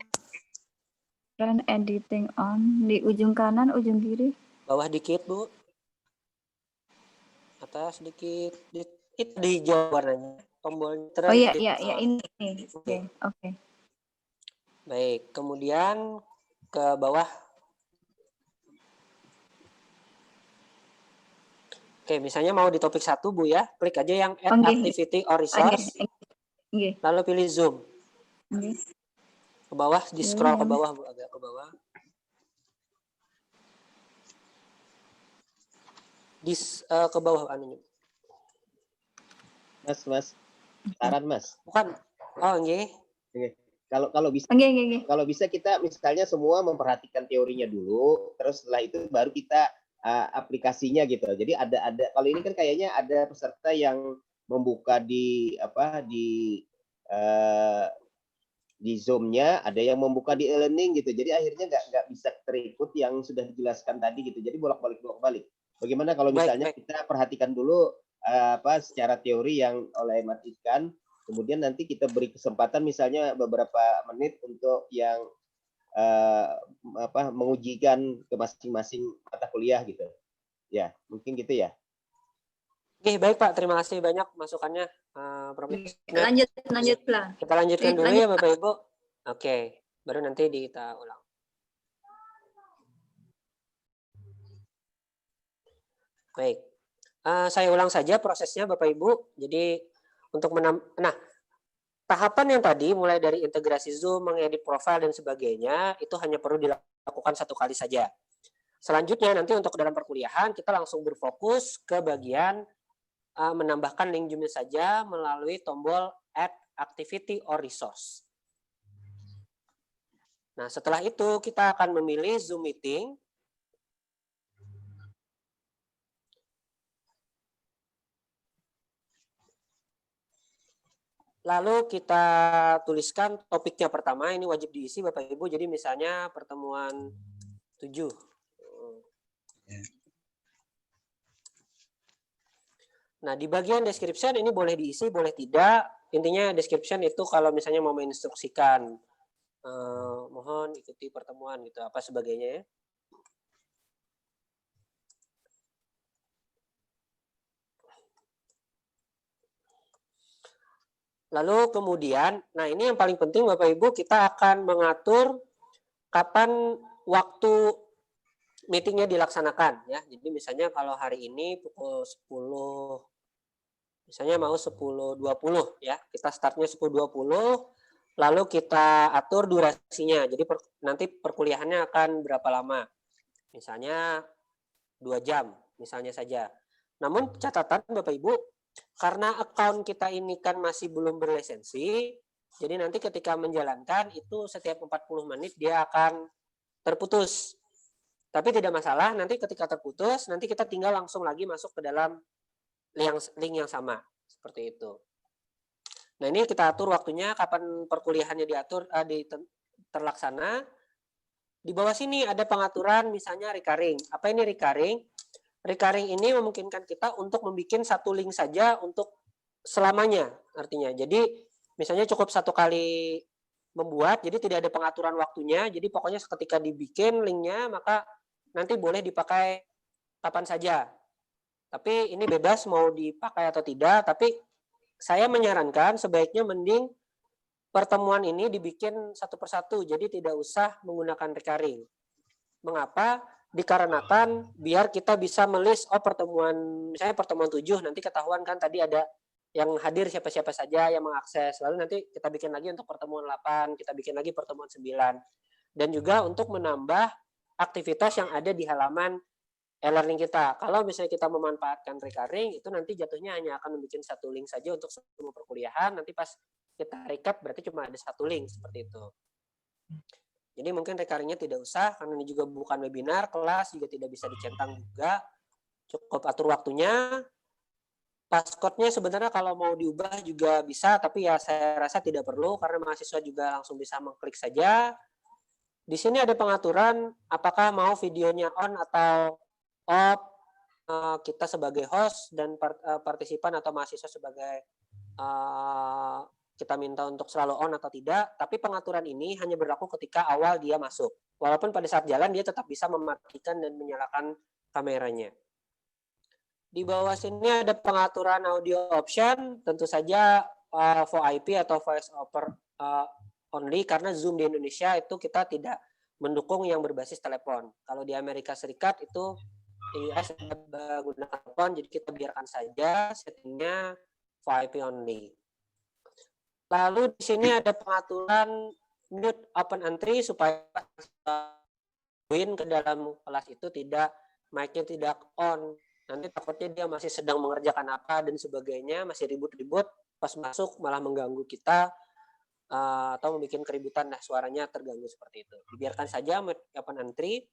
Trend editing on di ujung kanan, ujung kiri. Bawah dikit Bu. Atas dikit. Itu di hijau warnanya. Tombol trend. Oh iya ini. Oke. Baik, kemudian ke bawah. Oke, misalnya mau di topik 1 Bu ya, klik aja yang add activity or resource. Lalu pilih Zoom. Ke bawah, di scroll ke bawah Bu, agak ke bawah. Ke bawah anunya. Mas. Saran Mas. Bukan. Oh, nggih. Kalau bisa kita misalnya semua memperhatikan teorinya dulu, terus setelah itu baru kita aplikasinya gitu. Jadi ada kalau ini kan kayaknya ada peserta yang membuka di Zoom-nya, ada yang membuka di e-learning gitu. Jadi akhirnya nggak bisa terikut yang sudah dijelaskan tadi gitu. Jadi bolak-balik. Bagaimana kalau misalnya kita perhatikan dulu secara teori yang oleh Mas Itkan, kemudian nanti kita beri kesempatan misalnya beberapa menit untuk yang mengujikan ke masing-masing mata kuliah gitu. Ya, mungkin gitu ya. Oke, baik Pak. Terima kasih banyak masukannya. Lanjut lah. Kita lanjutkan dulu ya Bapak Ibu. Oke, baru nanti kita ulang. Baik. Saya ulang saja prosesnya Bapak Ibu. Jadi untuk tahapan yang tadi mulai dari integrasi Zoom, mengedit profil dan sebagainya itu hanya perlu dilakukan 1 kali saja. Selanjutnya nanti untuk dalam perkuliahan kita langsung berfokus ke bagian menambahkan link Zoom saja melalui tombol add activity or resource. Nah, setelah itu kita akan memilih Zoom meeting. Lalu kita tuliskan topiknya pertama, ini wajib diisi Bapak Ibu. Jadi misalnya pertemuan 7. Nah, di bagian description ini boleh diisi, boleh tidak. Intinya description itu kalau misalnya mau menginstruksikan, mohon ikuti pertemuan gitu, apa sebagainya ya. Lalu kemudian, nah ini yang paling penting Bapak Ibu, kita akan mengatur kapan waktu meetingnya dilaksanakan ya. Jadi misalnya kalau hari ini pukul 10, misalnya mau 10.20 ya, kita startnya 10.20, lalu kita atur durasinya. Jadi nanti perkuliahannya akan berapa lama? Misalnya 2 jam, misalnya saja. Namun catatan Bapak Ibu, karena account kita ini kan masih belum berlisensi, jadi nanti ketika menjalankan itu setiap 40 menit dia akan terputus. Tapi tidak masalah, nanti ketika terputus, nanti kita tinggal langsung lagi masuk ke dalam link yang sama. Seperti itu. Nah ini kita atur waktunya, kapan perkuliahannya terlaksana. Di bawah sini ada pengaturan misalnya recurring. Apa ini recurring? Recurring ini memungkinkan kita untuk membuat satu link saja untuk selamanya artinya. Jadi misalnya cukup satu kali membuat, jadi tidak ada pengaturan waktunya. Jadi pokoknya ketika dibikin linknya maka nanti boleh dipakai kapan saja. Tapi ini bebas mau dipakai atau tidak. Tapi saya menyarankan sebaiknya mending pertemuan ini dibikin satu persatu. Jadi tidak usah menggunakan recurring. Mengapa? Dikarenakan biar kita bisa melist pertemuan, misalnya pertemuan 7 nanti ketahuan kan tadi ada yang hadir siapa-siapa saja yang mengakses. Lalu nanti kita bikin lagi untuk pertemuan 8, kita bikin lagi pertemuan 9. Dan juga untuk menambah aktivitas yang ada di halaman e-learning kita. Kalau misalnya kita memanfaatkan recurring, itu nanti jatuhnya hanya akan membuat satu link saja untuk semua perkuliahan. Nanti pas kita recap berarti cuma ada satu link seperti itu. Jadi mungkin recurringnya tidak usah, karena ini juga bukan webinar, kelas juga tidak bisa dicentang juga. Cukup atur waktunya. Passcode-nya sebenarnya kalau mau diubah juga bisa, tapi ya saya rasa tidak perlu, karena mahasiswa juga langsung bisa mengklik saja. Di sini ada pengaturan, apakah mau videonya on atau off, kita sebagai host dan partisipan atau mahasiswa sebagai kita minta untuk selalu on atau tidak, tapi pengaturan ini hanya berlaku ketika awal dia masuk. Walaupun pada saat jalan dia tetap bisa mematikan dan menyalakan kameranya. Di bawah sini ada pengaturan audio option, tentu saja VoIP atau voice over only, karena Zoom di Indonesia itu kita tidak mendukung yang berbasis telepon. Kalau di Amerika Serikat itu US menggunakan telepon, jadi kita biarkan saja settingnya VoIP only. Lalu di sini ada pengaturan mute open entry supaya join ke dalam kelas itu tidak mic-nya tidak on. Nanti takutnya dia masih sedang mengerjakan apa dan sebagainya, masih ribut-ribut, pas masuk malah mengganggu kita atau membuat keributan, nah suaranya terganggu seperti itu. Dibiarkan saja mute open entry.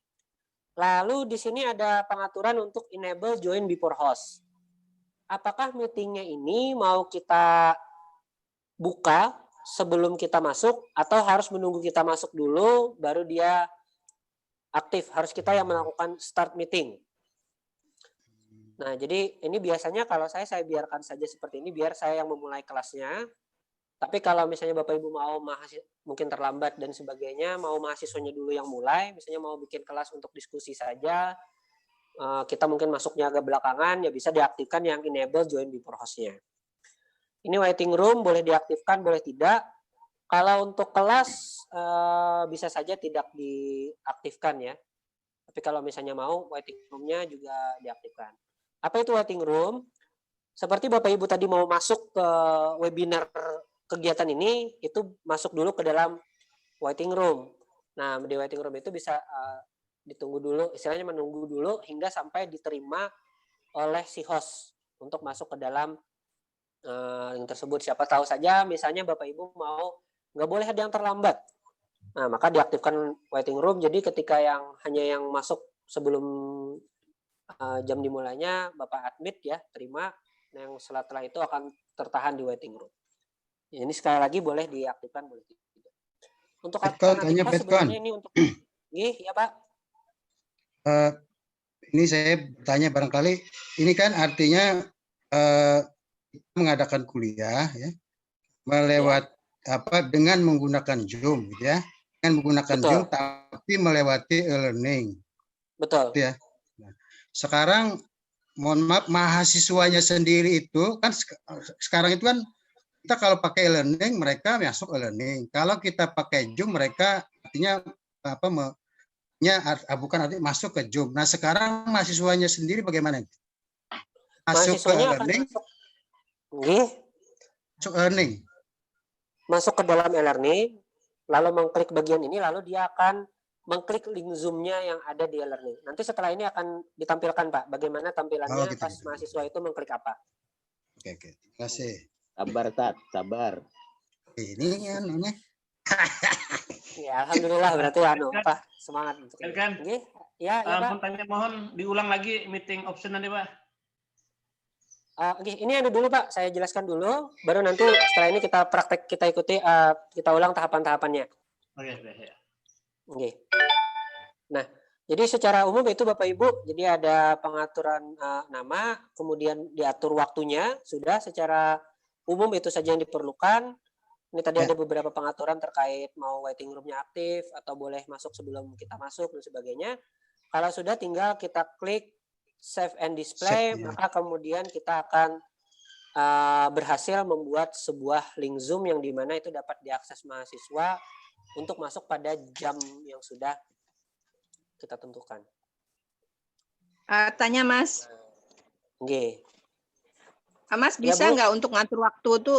Lalu di sini ada pengaturan untuk enable join before host. Apakah meetingnya ini mau kita buka sebelum kita masuk atau harus menunggu kita masuk dulu baru dia aktif? Harus kita yang melakukan start meeting. Nah, jadi ini biasanya kalau saya biarkan saja seperti ini biar saya yang memulai kelasnya. Tapi kalau misalnya Bapak Ibu mau mungkin terlambat dan sebagainya, mau mahasiswanya dulu yang mulai, misalnya mau bikin kelas untuk diskusi saja, kita mungkin masuknya agak belakangan, ya bisa diaktifkan yang enable join before host-nya. Ini waiting room boleh diaktifkan, boleh tidak. Kalau untuk kelas bisa saja tidak diaktifkan ya. Tapi kalau misalnya mau, waiting room-nya juga diaktifkan. Apa itu waiting room? Seperti Bapak Ibu tadi mau masuk ke webinar kegiatan ini, itu masuk dulu ke dalam waiting room. Nah, di waiting room itu bisa ditunggu dulu, istilahnya menunggu dulu hingga sampai diterima oleh si host untuk masuk ke dalam link tersebut. Siapa tahu saja misalnya Bapak Ibu mau nggak boleh ada yang terlambat, nah maka diaktifkan waiting room. Jadi ketika hanya yang masuk sebelum jam dimulainya Bapak admit ya terima, yang setelah itu akan tertahan di waiting room. Ini sekali lagi boleh diaktifkan, boleh tidak. Untuk Petkan, tanya alternatif Petkan. sebenarnya ini untuk ya Pak. Ini saya bertanya barangkali, ini kan artinya kita mengadakan kuliah ya, melewat dengan menggunakan Zoom gitu ya. Dengan menggunakan Zoom tapi melewati e-learning. Betul. Gitu ya. Nah, sekarang mohon maaf, mahasiswanya sendiri itu kan sekarang itu kan kita kalau pakai e-learning mereka masuk e-learning. Kalau kita pakai Zoom mereka artinya bukan artinya masuk ke Zoom. Nah, sekarang mahasiswanya sendiri bagaimana? Masuk ke e-learning? Masuk e-learning. Masuk ke dalam e-learning, lalu mengklik bagian ini, lalu dia akan mengklik link Zoom-nya yang ada di e-learning. Nanti setelah ini akan ditampilkan, Pak, bagaimana tampilannya pas mahasiswa itu mengklik apa. Oke. Terima kasih. Sabar, Tat. Sabar. Ini namanya. Ya, alhamdulillah berarti Pak, semangat untuk ini. Kan? Ya, Pak. Mohon diulang lagi meeting option nanti, Pak. Ini dulu Pak, saya jelaskan dulu, baru nanti setelah ini kita praktek, kita ikuti, kita ulang tahapan-tahapannya. Oke. Nah, jadi secara umum itu Bapak Ibu, jadi ada pengaturan nama, kemudian diatur waktunya, sudah secara umum itu saja yang diperlukan. Ini tadi ada beberapa pengaturan terkait mau waiting room-nya aktif atau boleh masuk sebelum kita masuk dan sebagainya. Kalau sudah tinggal kita klik save and display, maka kemudian kita akan berhasil membuat sebuah link Zoom yang dimana itu dapat diakses mahasiswa untuk masuk pada jam yang sudah kita tentukan. Tanya Mas. Mas bisa Ya, nggak untuk ngatur waktu itu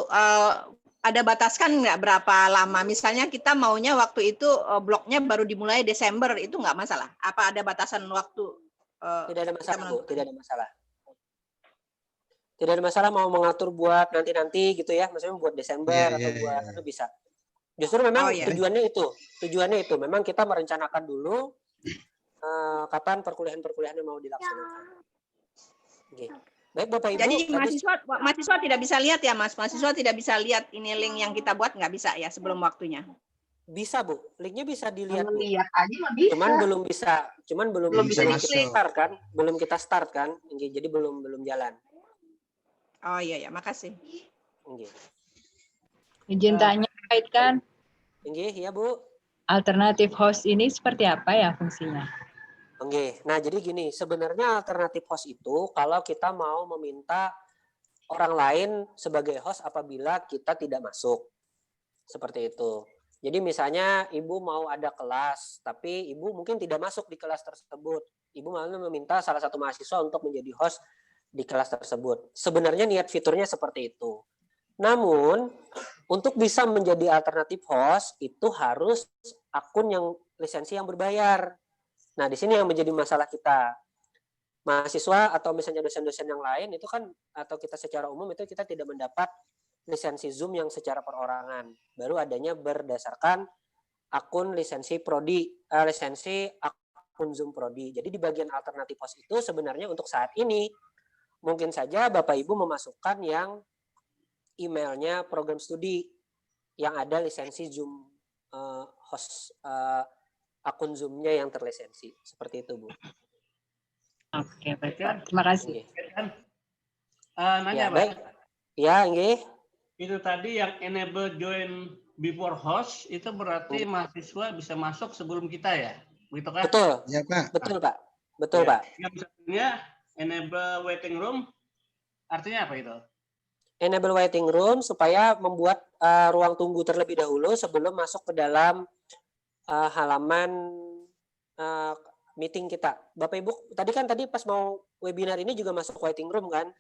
ada bataskan nggak berapa lama? Misalnya kita maunya waktu itu bloknya baru dimulai Desember, itu nggak masalah? Apa ada batasan waktu? Tidak ada masalah, Bu. Tidak ada masalah. Tidak ada masalah mau mengatur buat nanti-nanti gitu ya, maksudnya buat Desember atau buat itu bisa. Justru memang tujuannya itu memang kita merencanakan dulu kapan perkuliahan-perkuliahan mau dilaksanakan. Oke. Baik Bapak Ibu. Jadi mahasiswa tidak bisa lihat ya Mas, mahasiswa tidak bisa lihat ini link yang kita buat, nggak bisa ya sebelum waktunya. Bisa Bu, linknya bisa dilihat. Lihat aja mah bisa. Cuman belum bisa kita start kan, belum kita start kan, jadi belum jalan. Oh iya ya, makasih. Izin tanya kaitkan. Iya Bu. Alternatif host ini seperti apa ya fungsinya? Nah jadi gini, sebenarnya alternatif host itu kalau kita mau meminta orang lain sebagai host apabila kita tidak masuk, seperti itu. Jadi misalnya Ibu mau ada kelas, tapi Ibu mungkin tidak masuk di kelas tersebut. Ibu malah meminta salah satu mahasiswa untuk menjadi host di kelas tersebut. Sebenarnya niat fiturnya seperti itu. Namun, untuk bisa menjadi alternatif host, itu harus akun yang lisensi yang berbayar. Nah, di sini yang menjadi masalah kita. Mahasiswa atau misalnya dosen-dosen yang lain, itu kan, atau kita secara umum, itu kita tidak mendapat lisensi Zoom yang secara perorangan. Baru adanya berdasarkan akun lisensi prodi, lisensi akun Zoom prodi. Jadi di bagian alternatif host itu sebenarnya untuk saat ini mungkin saja Bapak Ibu memasukkan yang emailnya program studi yang ada lisensi Zoom host akun Zoom-nya yang terlisensi. Seperti itu, Bu. Oke, baik. Terima kasih. Nanya, ya, baik. Ya, nggih. Itu tadi yang enable join before host itu berarti mahasiswa bisa masuk sebelum kita ya, begitu kan? Betul. Ya, Pak. Betul, Pak. Betul, Pak. Yang satunya enable waiting room artinya apa itu? Enable waiting room supaya membuat ruang tunggu terlebih dahulu sebelum masuk ke dalam halaman meeting kita. Bapak Ibu, tadi pas mau webinar ini juga masuk waiting room kan?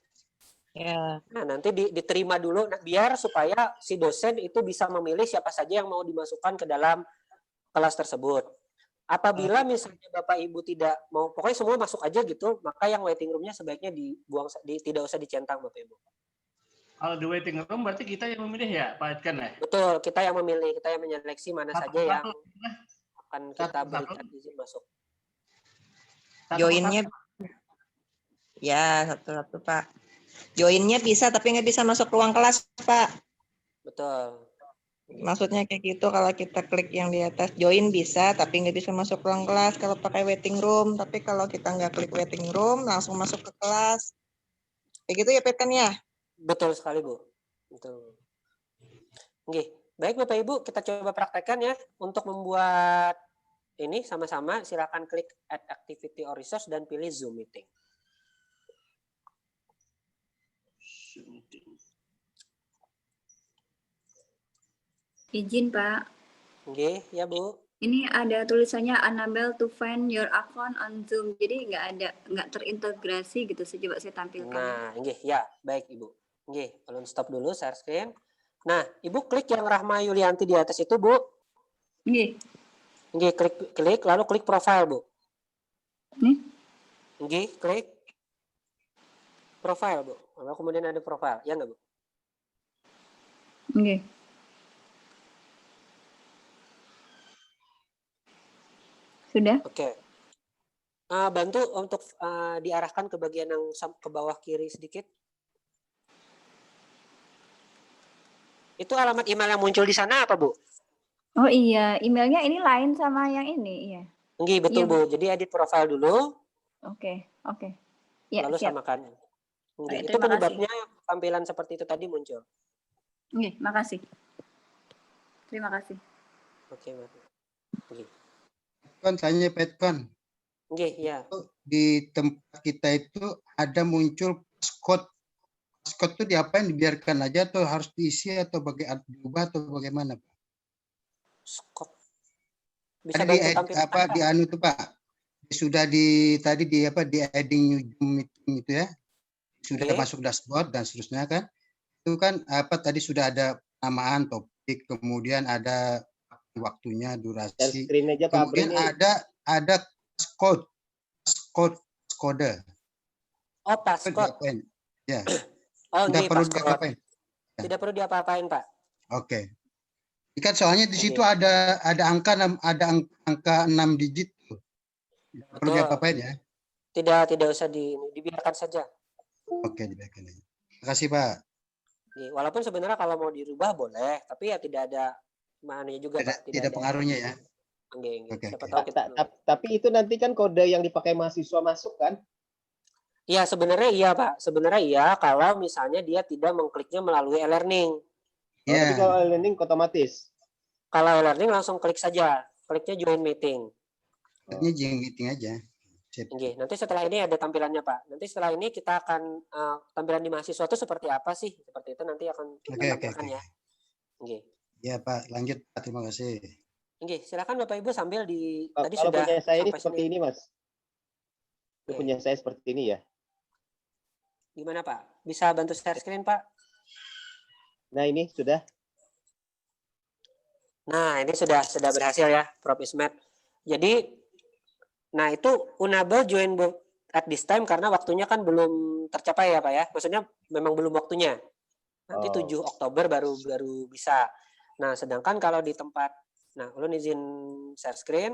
Ya. Nah, nanti diterima dulu biar supaya si dosen itu bisa memilih siapa saja yang mau dimasukkan ke dalam kelas tersebut. Apabila misalnya Bapak Ibu tidak mau, pokoknya semua masuk aja gitu, maka yang waiting room-nya sebaiknya dibuang, tidak usah dicentang Bapak Ibu. Kalau di waiting room berarti kita yang memilih ya, Pak Edkan ya? Betul, kita yang memilih, kita yang menyeleksi mana saja yang akan kita berikan izin masuk. Joinnya ya satu-satu Pak. Joinnya bisa tapi nggak bisa masuk ruang kelas Pak. Betul. Maksudnya kayak gitu, kalau kita klik yang di atas join bisa, tapi nggak bisa masuk ruang kelas kalau pakai waiting room. Tapi kalau kita nggak klik waiting room, langsung masuk ke kelas. Kayak gitu ya, Pet, kan ya? Betul sekali, Bu. Betul. Oke, baik Bapak Ibu, kita coba praktekkan ya. Untuk membuat ini sama-sama, silakan klik add activity or resource dan pilih Zoom meeting. Izin, Pak. Oke, ya Bu. Ini ada tulisannya unable to find your account on Zoom. Jadi nggak terintegrasi gitu. Coba saya tampilkan. Nah, ya, baik Ibu. Belum stop dulu share screen. Nah, Ibu klik yang Rahma Yulianti di atas itu, Bu. Klik lalu klik profile, Bu. Klik profile, Bu. Lalu kemudian ada profile, ya nggak, Bu? Sudah? Oke. Bantu untuk diarahkan ke bagian yang ke bawah kiri sedikit. Itu alamat email yang muncul di sana apa, Bu? Oh iya, emailnya ini lain sama yang ini, iya. Betul, Iya, Bu. Jadi edit profile dulu. Oke. Ya, lalu siap. samakan. Baik, Itu terima penyebabnya tampilan seperti itu tadi muncul. Makasih. Terima kasih. Oke, Bu. Kan tanya Petkan. Ya. Di tempat kita itu ada muncul passcode. Passcode itu diapain? Dibiarkan aja atau harus diisi atau diubah atau bagaimana, Pak? Passcode. Bisa Tadi bantu tampilkan, di anu itu, Pak. Sudah di adding new Zoom meeting itu ya. Sudah masuk dashboard dan seterusnya kan. Itu kan tadi sudah ada penamaan topik, kemudian ada waktunya, durasi. Screen aja, Pak. Kemudian ada kode. Oh, passcode. Ya. Tidak perlu diapa-apain. Tidak perlu diapa-apain, Pak. Oke. Ikan soalnya di situ ada angka 6 digit. Tidak perlu diapa-apain ya. Tidak usah dibiarkan saja. Oke, dibiarkan aja. Terima kasih, Pak. Walaupun sebenarnya kalau mau dirubah boleh, tapi ya tidak ada mananya juga, Pak. Tidak pengaruhnya ya. Tapi itu nanti kan kode yang dipakai mahasiswa masuk kan? Iya, sebenarnya iya, Pak. Sebenarnya iya kalau misalnya dia tidak mengkliknya melalui e-learning. Tapi kalau e-learning otomatis. Kalau e-learning langsung klik saja. Kliknya join meeting. Kliknya join meeting aja. Nanti setelah ini ada tampilannya, Pak. Nanti setelah ini kita akan tampilan di mahasiswa itu seperti apa sih? Seperti itu nanti akan kita tampilkan ya. Ya, Pak. Lanjut, Pak. Terima kasih. Silakan Bapak Ibu sambil tadi kalau sudah punya saya ini sampai seperti ini, Mas. Punya saya seperti ini ya. Gimana, Pak? Bisa bantu share screen, Pak? Nah, ini sudah. Nah, ini sudah berhasil ya, Prof. Ismet. Jadi, nah itu unable join at this time karena waktunya kan belum tercapai ya, Pak ya. Maksudnya memang belum waktunya. Nanti 7 Oktober baru bisa. Nah, sedangkan kalau di tempat, nah, ulun izin share screen.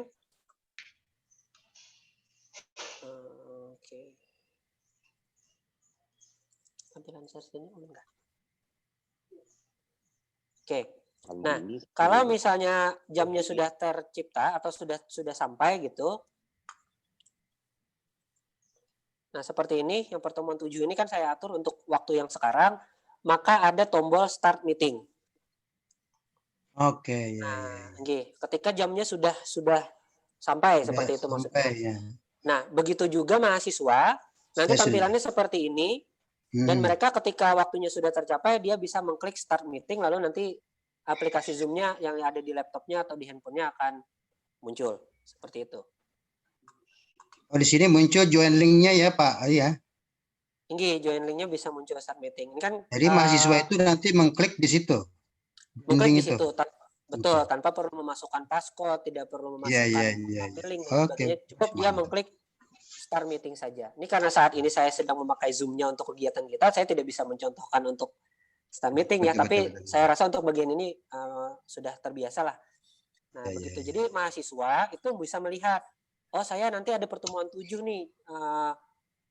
Oke. Tampilan share screen enggak? Oke. Nah, kalau misalnya jamnya sudah tercipta atau sudah sampai gitu. Nah, seperti ini, yang pertemuan 7 ini kan saya atur untuk waktu yang sekarang, maka ada tombol start meeting. Oke, ya. Nah, ketika jamnya sudah sampai seperti itu maksudnya. Ya. Nah, begitu juga mahasiswa, nanti tampilannya seperti ini, dan mereka ketika waktunya sudah tercapai, dia bisa mengklik start meeting, lalu nanti aplikasi Zoom-nya yang ada di laptopnya atau di handphonenya akan muncul seperti itu. Oh, di sini muncul join link-nya ya, Pak. Iya. Join link-nya bisa muncul start meeting. Ini kan jadi mahasiswa itu nanti mengklik di situ. Mengklik di situ. Betul, tanpa perlu memasukkan passcode, tidak perlu memasukkan link. Cukup dia mengklik start meeting saja. Ini karena saat ini saya sedang memakai Zoom-nya untuk kegiatan kita, saya tidak bisa mencontohkan untuk start meeting ya, tapi saya rasa untuk bagian ini sudah terbiasa lah. Nah, begitu. Jadi mahasiswa itu bisa melihat, oh saya nanti ada pertemuan 7 nih,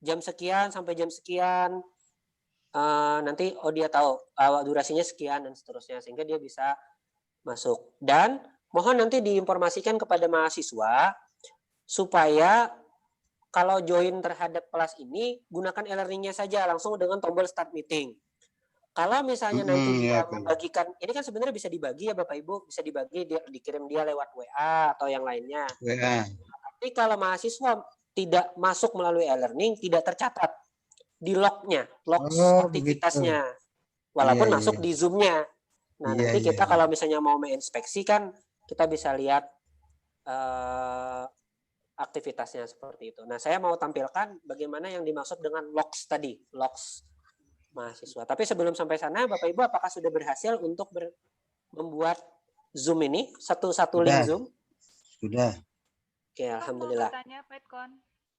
jam sekian sampai jam sekian, nanti dia tahu durasinya sekian dan seterusnya sehingga dia bisa masuk. Dan mohon nanti diinformasikan kepada mahasiswa supaya kalau join terhadap kelas ini gunakan e-learning-nya saja langsung dengan tombol start meeting. Kalau misalnya nanti dia membagikan, ini kan sebenarnya bisa dibagi ya Bapak Ibu, bisa dibagi, dikirim dia lewat WA atau yang lainnya. Tapi kalau mahasiswa tidak masuk melalui e-learning, tidak tercatat di log-nya, log aktivitasnya, walaupun masuk di Zoom-nya. Nah nanti kita kalau misalnya mau menginspeksi kan, kita bisa lihat aktivitasnya seperti itu. Nah saya mau tampilkan bagaimana yang dimaksud dengan logs tadi, logs mahasiswa. Tapi sebelum sampai sana, Bapak Ibu, apakah sudah berhasil untuk membuat Zoom ini satu link Zoom? Sudah. Oke, alhamdulillah. Tanya Pak Edkon.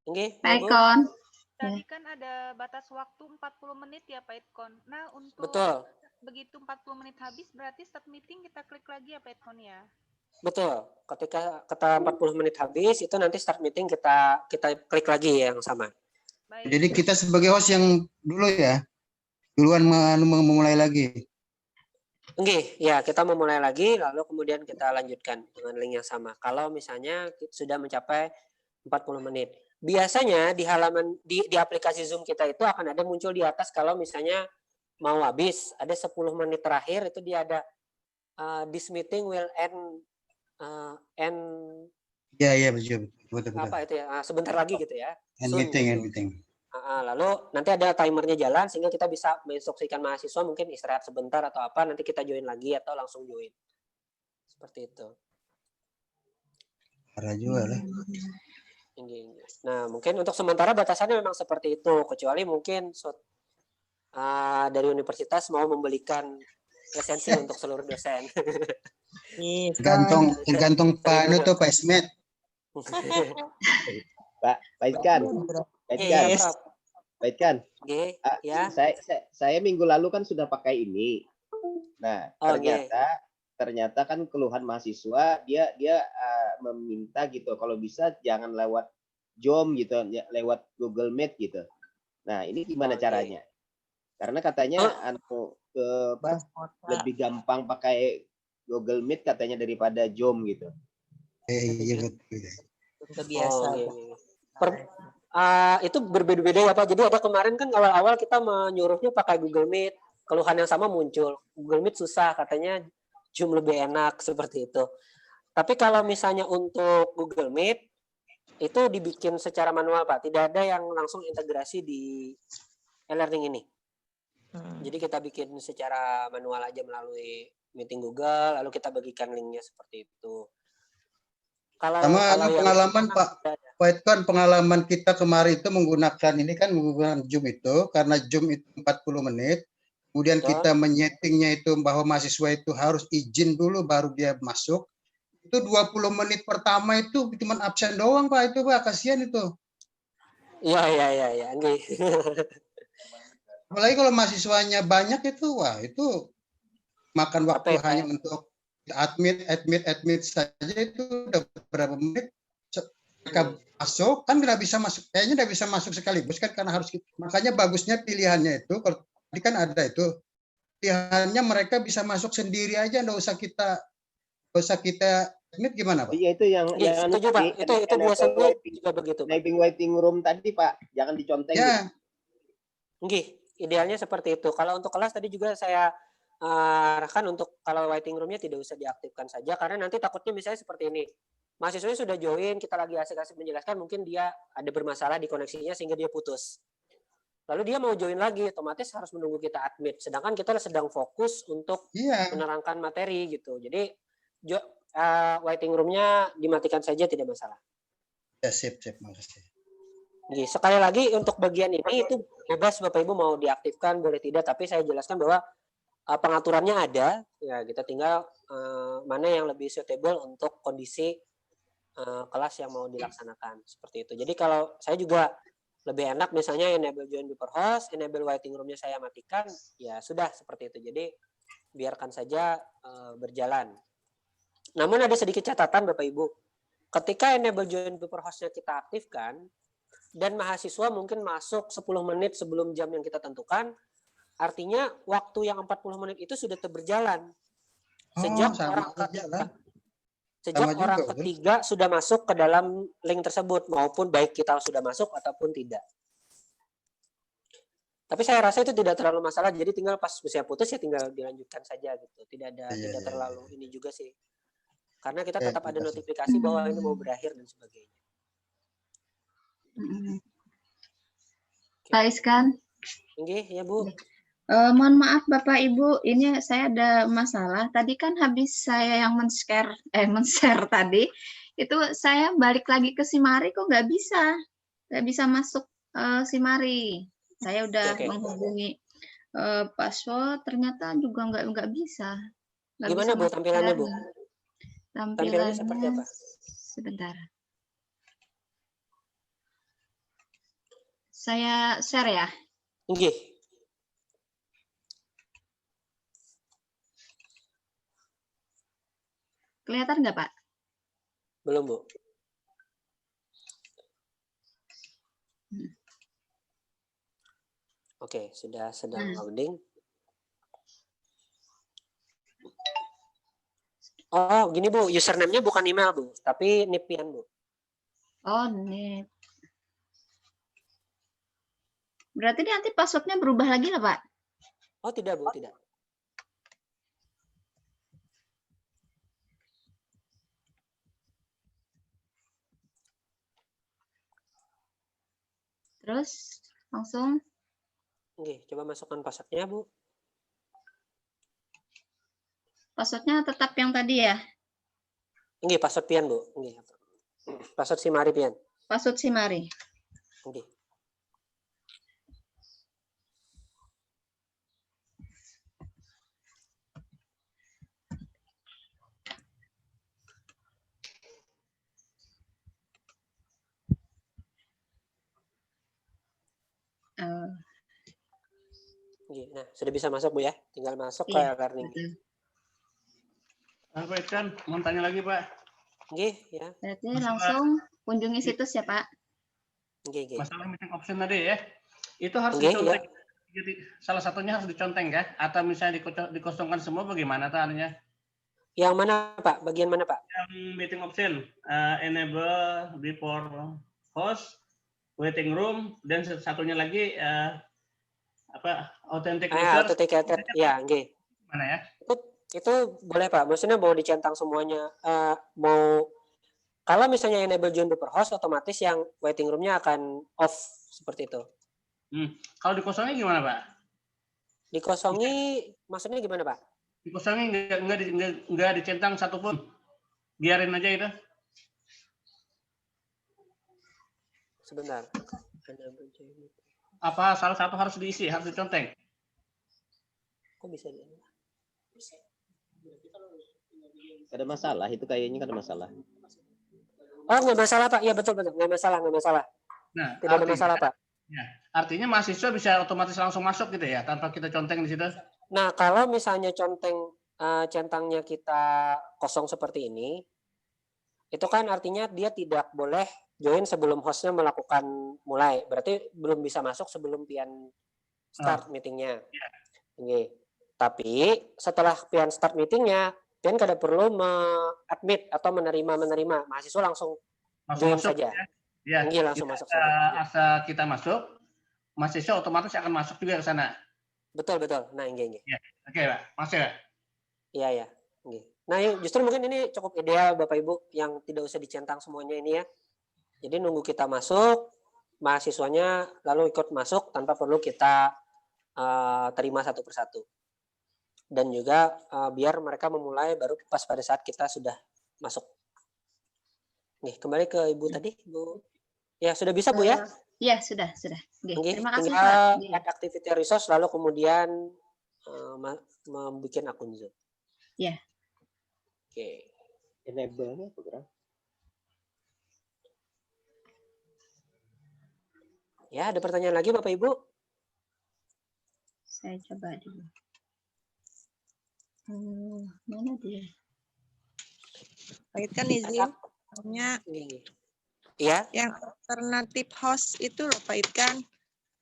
Oke, Pak Edkon. Tadi kan ada batas waktu 40 menit ya Pak Edkon. Nah, untuk betul. Begitu 40 menit habis berarti start meeting kita klik lagi ya Pak Edkon ya. Betul. Ketika 40 menit habis itu nanti start meeting kita klik lagi yang sama. Baik. Jadi kita sebagai host yang dulu ya. Duluan memulai lagi. Oke, ya kita memulai lagi lalu kemudian kita lanjutkan dengan link yang sama. Kalau misalnya sudah mencapai 40 menit. Biasanya di halaman di aplikasi Zoom kita itu akan ada muncul di atas kalau misalnya mau habis, ada 10 menit terakhir itu dia ada this meeting will end Iya betul. Apa itu ya? Sebentar lagi gitu ya. End meeting. Lalu nanti ada timernya jalan sehingga kita bisa menginstruksikan mahasiswa mungkin istirahat sebentar atau apa, nanti kita join lagi atau langsung join. Seperti itu. Parah juga lah. Nah, mungkin untuk sementara batasannya memang seperti itu, kecuali mungkin dari universitas mau membelikan lisensi untuk seluruh dosen. Tergantung Pak Ismet. Pak Idkan. Baikkan. Ya. Saya minggu lalu kan sudah pakai ini. Nah, ternyata kan keluhan mahasiswa dia meminta gitu kalau bisa jangan lewat Zoom gitu, lewat Google Meet gitu. Nah, ini gimana caranya? Karena katanya lebih gampang pakai Google Meet katanya daripada Zoom gitu. Iya betul. Kebiasaan. Itu berbeda-beda ya Pak. Jadi ada kemarin kan awal-awal kita menyuruhnya pakai Google Meet, keluhan yang sama muncul. Google Meet susah, katanya Zoom lebih enak seperti itu. Tapi kalau misalnya untuk Google Meet itu dibikin secara manual Pak, tidak ada yang langsung integrasi di e-learning ini. Jadi kita bikin secara manual aja melalui meeting Google, lalu kita bagikan linknya seperti itu. Kalau pengalaman Pak Edkon, pengalaman kita kemarin itu menggunakan Zoom itu karena Zoom itu 40 menit. Kemudian kita menyetingnya itu bahwa mahasiswa itu harus izin dulu baru dia masuk. Itu 20 menit pertama itu cuma absen doang Pak, itu Pak, kasihan itu. Iya. Apalagi kalau mahasiswanya banyak itu, wah itu makan waktu hanya untuk admit saja itu udah berapa menit mereka masuk kan nggak bisa masuk, kayaknya nggak bisa masuk sekaligus kan karena harus, makanya bagusnya pilihannya itu kalau tadi kan ada itu pilihannya mereka bisa masuk sendiri aja, nggak usah kita admit, gimana Pak? Iya itu yang itu biasanya juga begitu. Waiting room tadi Pak, jangan diconteng. Ya. Idealnya seperti itu. Kalau untuk kelas tadi juga saya arahkan untuk kalau waiting room-nya tidak usah diaktifkan saja karena nanti takutnya misalnya seperti ini. Mahasiswanya sudah join, kita lagi asik-asik menjelaskan, mungkin dia ada bermasalah di koneksinya sehingga dia putus. Lalu dia mau join lagi, otomatis harus menunggu kita admit. Sedangkan kita sedang fokus untuk menerangkan materi gitu. Jadi waiting room-nya dimatikan saja, tidak masalah. Ya, sip, makasih. Sekali lagi untuk bagian ini itu bebas Bapak Ibu mau diaktifkan boleh tidak, tapi saya jelaskan bahwa pengaturannya ada, ya kita tinggal mana yang lebih suitable untuk kondisi kelas yang mau dilaksanakan seperti itu. Jadi kalau saya juga lebih enak misalnya enable join before host, enable waiting room-nya saya matikan, ya sudah seperti itu. Jadi biarkan saja berjalan. Namun ada sedikit catatan Bapak Ibu. Ketika enable join before host-nya kita aktifkan dan mahasiswa mungkin masuk 10 menit sebelum jam yang kita tentukan, artinya waktu yang 40 menit itu sudah berjalan. Sejak orang ketiga sudah masuk ke dalam link tersebut, maupun baik kita sudah masuk ataupun tidak. Tapi saya rasa itu tidak terlalu masalah, jadi tinggal pas usia putus ya tinggal dilanjutkan saja gitu. Tidak terlalu ini juga sih. Karena kita tetap ada notifikasi bahwa ini mau berakhir dan sebagainya. Pak Iskan. Nggih, ya Bu. Mohon maaf Bapak Ibu, ini saya ada masalah. Tadi kan habis saya yang men-share tadi, itu saya balik lagi ke Simari kok nggak bisa masuk Simari. Saya udah menghubungi password, ternyata juga nggak bisa. Gimana Bu tampilannya Bu? Tampilannya seperti apa? Sebentar. Saya share ya. Nggih. Kelihatan nggak Pak? Belum Bu. Oke, sudah sedang loading. Oh, gini Bu, username-nya bukan email Bu, tapi NIP-an Bu. Oh, NIP. Berarti nanti password-nya berubah lagi lah Pak? Oh, tidak Bu, tidak. Terus langsung? Oke, coba masukkan password-nya Bu. Password-nya tetap yang tadi ya? Oke, password pian Bu. Oke. Password Simari pian. Password Simari. Oke. Nah, sudah bisa masuk Bu ya. Tinggal masuk ke learning. Pak Ikan, mau tanya lagi Pak. Oke, ya. Berarti langsung kunjungi situs ya Pak. Oke. Masalah meeting option tadi ya. Itu harus diconteng. Ya. Jadi salah satunya harus diconteng ya. Atau misalnya dikosongkan semua bagaimana tanya? Yang mana Pak? Bagian mana Pak? Yang meeting option. Enable before host, waiting room, dan satunya lagi authentic user. Authenticated. Ya, oke. Mana ya? Itu boleh Pak. Maksudnya mau dicentang semuanya. Kalau misalnya enable join before host, otomatis yang waiting room-nya akan off seperti itu. Kalau dikosongi gimana Pak? Dikosongi maksudnya gimana Pak? Dikosongi nggak dicentang satupun. Biarin aja itu. Sebentar. Apa salah satu harus diisi, harus diconteng? Kok bisa dia? Ada masalah itu kayaknya ada masalah. Oh, nggak masalah Pak. Ya betul nggak masalah. Nah, tidak ada masalah Pak. Ya, artinya mahasiswa bisa otomatis langsung masuk gitu ya, tanpa kita conteng di situ. Nah, kalau misalnya centangnya kita kosong seperti ini, itu kan artinya dia tidak boleh join sebelum hostnya melakukan mulai. Berarti belum bisa masuk sebelum pian start meetingnya. Oke. Tapi setelah pian start meetingnya, pian kada perlu admit atau menerima mahasiswa langsung join masuk saja. Ya, langsung masuk saja. Asal kita masuk, mahasiswa otomatis akan masuk juga ke sana. Betul. Nah, ini. Ya. Oke, Pak. Masuk ya? Iya. Nah, justru mungkin ini cukup ideal Bapak Ibu yang tidak usah dicentang semuanya ini ya. Jadi nunggu kita masuk, mahasiswanya lalu ikut masuk tanpa perlu kita terima satu persatu. Dan juga biar mereka memulai baru pas pada saat kita sudah masuk. Nih, kembali ke Ibu tadi, Bu. Ya, sudah bisa Bu ya? Iya, sudah. Terima kasih tinggal Pak. add activity resource lalu kemudian membuat akun Zoom. Ya. Oke. Enable-nya apa gerak? Ya, ada pertanyaan lagi Bapak Ibu? Saya coba dulu. Mana dia? Kan izin tanya. Iya. Yang alternatif host itu loh Pak Itkan.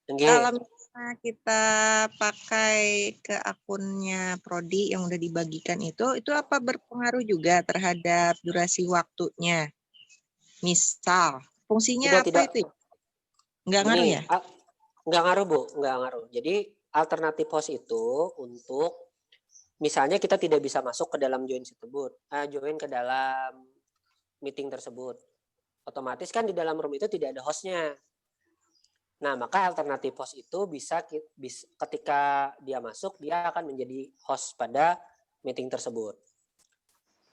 Okay. Kalau kita pakai ke akunnya Prodi yang udah dibagikan itu apa berpengaruh juga terhadap durasi waktunya? Misal, fungsinya apa itu? Nggak ngaruh ya? Nggak ngaruh, Bu. Nggak ngaruh. Jadi, alternatif host itu untuk, misalnya kita tidak bisa masuk ke dalam join ke dalam meeting tersebut. Otomatis kan di dalam room itu tidak ada hostnya. Nah, maka alternatif host itu bisa ketika dia masuk, dia akan menjadi host pada meeting tersebut.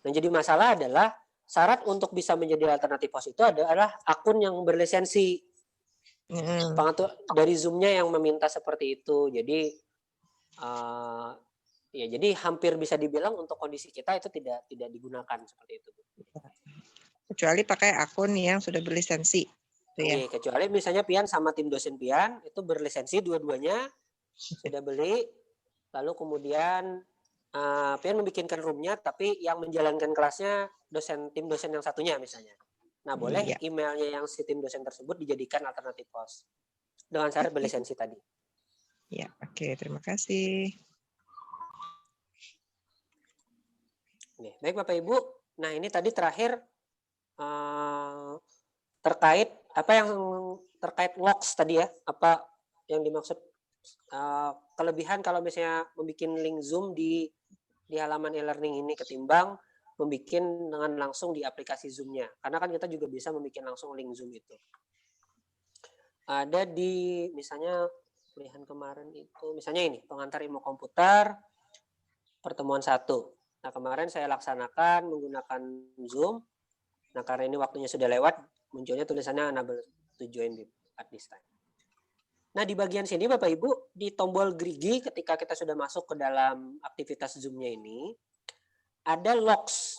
Yang jadi masalah adalah syarat untuk bisa menjadi alternatif host itu adalah akun yang berlisensi. Pengatur dari Zoom-nya yang meminta seperti itu. Jadi ya jadi hampir bisa dibilang untuk kondisi kita itu tidak digunakan seperti itu. Kecuali pakai akun yang sudah berlisensi. Ya. Kecuali misalnya Pian sama tim dosen Pian itu berlisensi dua-duanya sudah beli, lalu kemudian Pian membikinkan roomnya, tapi yang menjalankan kelasnya tim dosen yang satunya misalnya. Nah, boleh emailnya yang si tim dosen tersebut dijadikan alternatif host dengan syarat berlisensi tadi. Ya, oke, terima kasih. Oke, baik Bapak Ibu. Nah, ini tadi terakhir terkait terkait logs tadi ya, apa yang dimaksud kelebihan kalau misalnya membuat link Zoom di halaman e-learning ini ketimbang membuat dengan langsung di aplikasi Zoom-nya. Karena kan kita juga bisa membuat langsung link Zoom itu. Ada di misalnya pilihan kemarin itu, misalnya ini pengantar ilmu komputer pertemuan 1. Nah, kemarin saya laksanakan menggunakan Zoom. Nah, karena ini waktunya sudah lewat, munculnya tulisannya unable to join at this time. Nah, di bagian sini Bapak Ibu, di tombol gerigi ketika kita sudah masuk ke dalam aktivitas Zoom-nya ini, ada logs.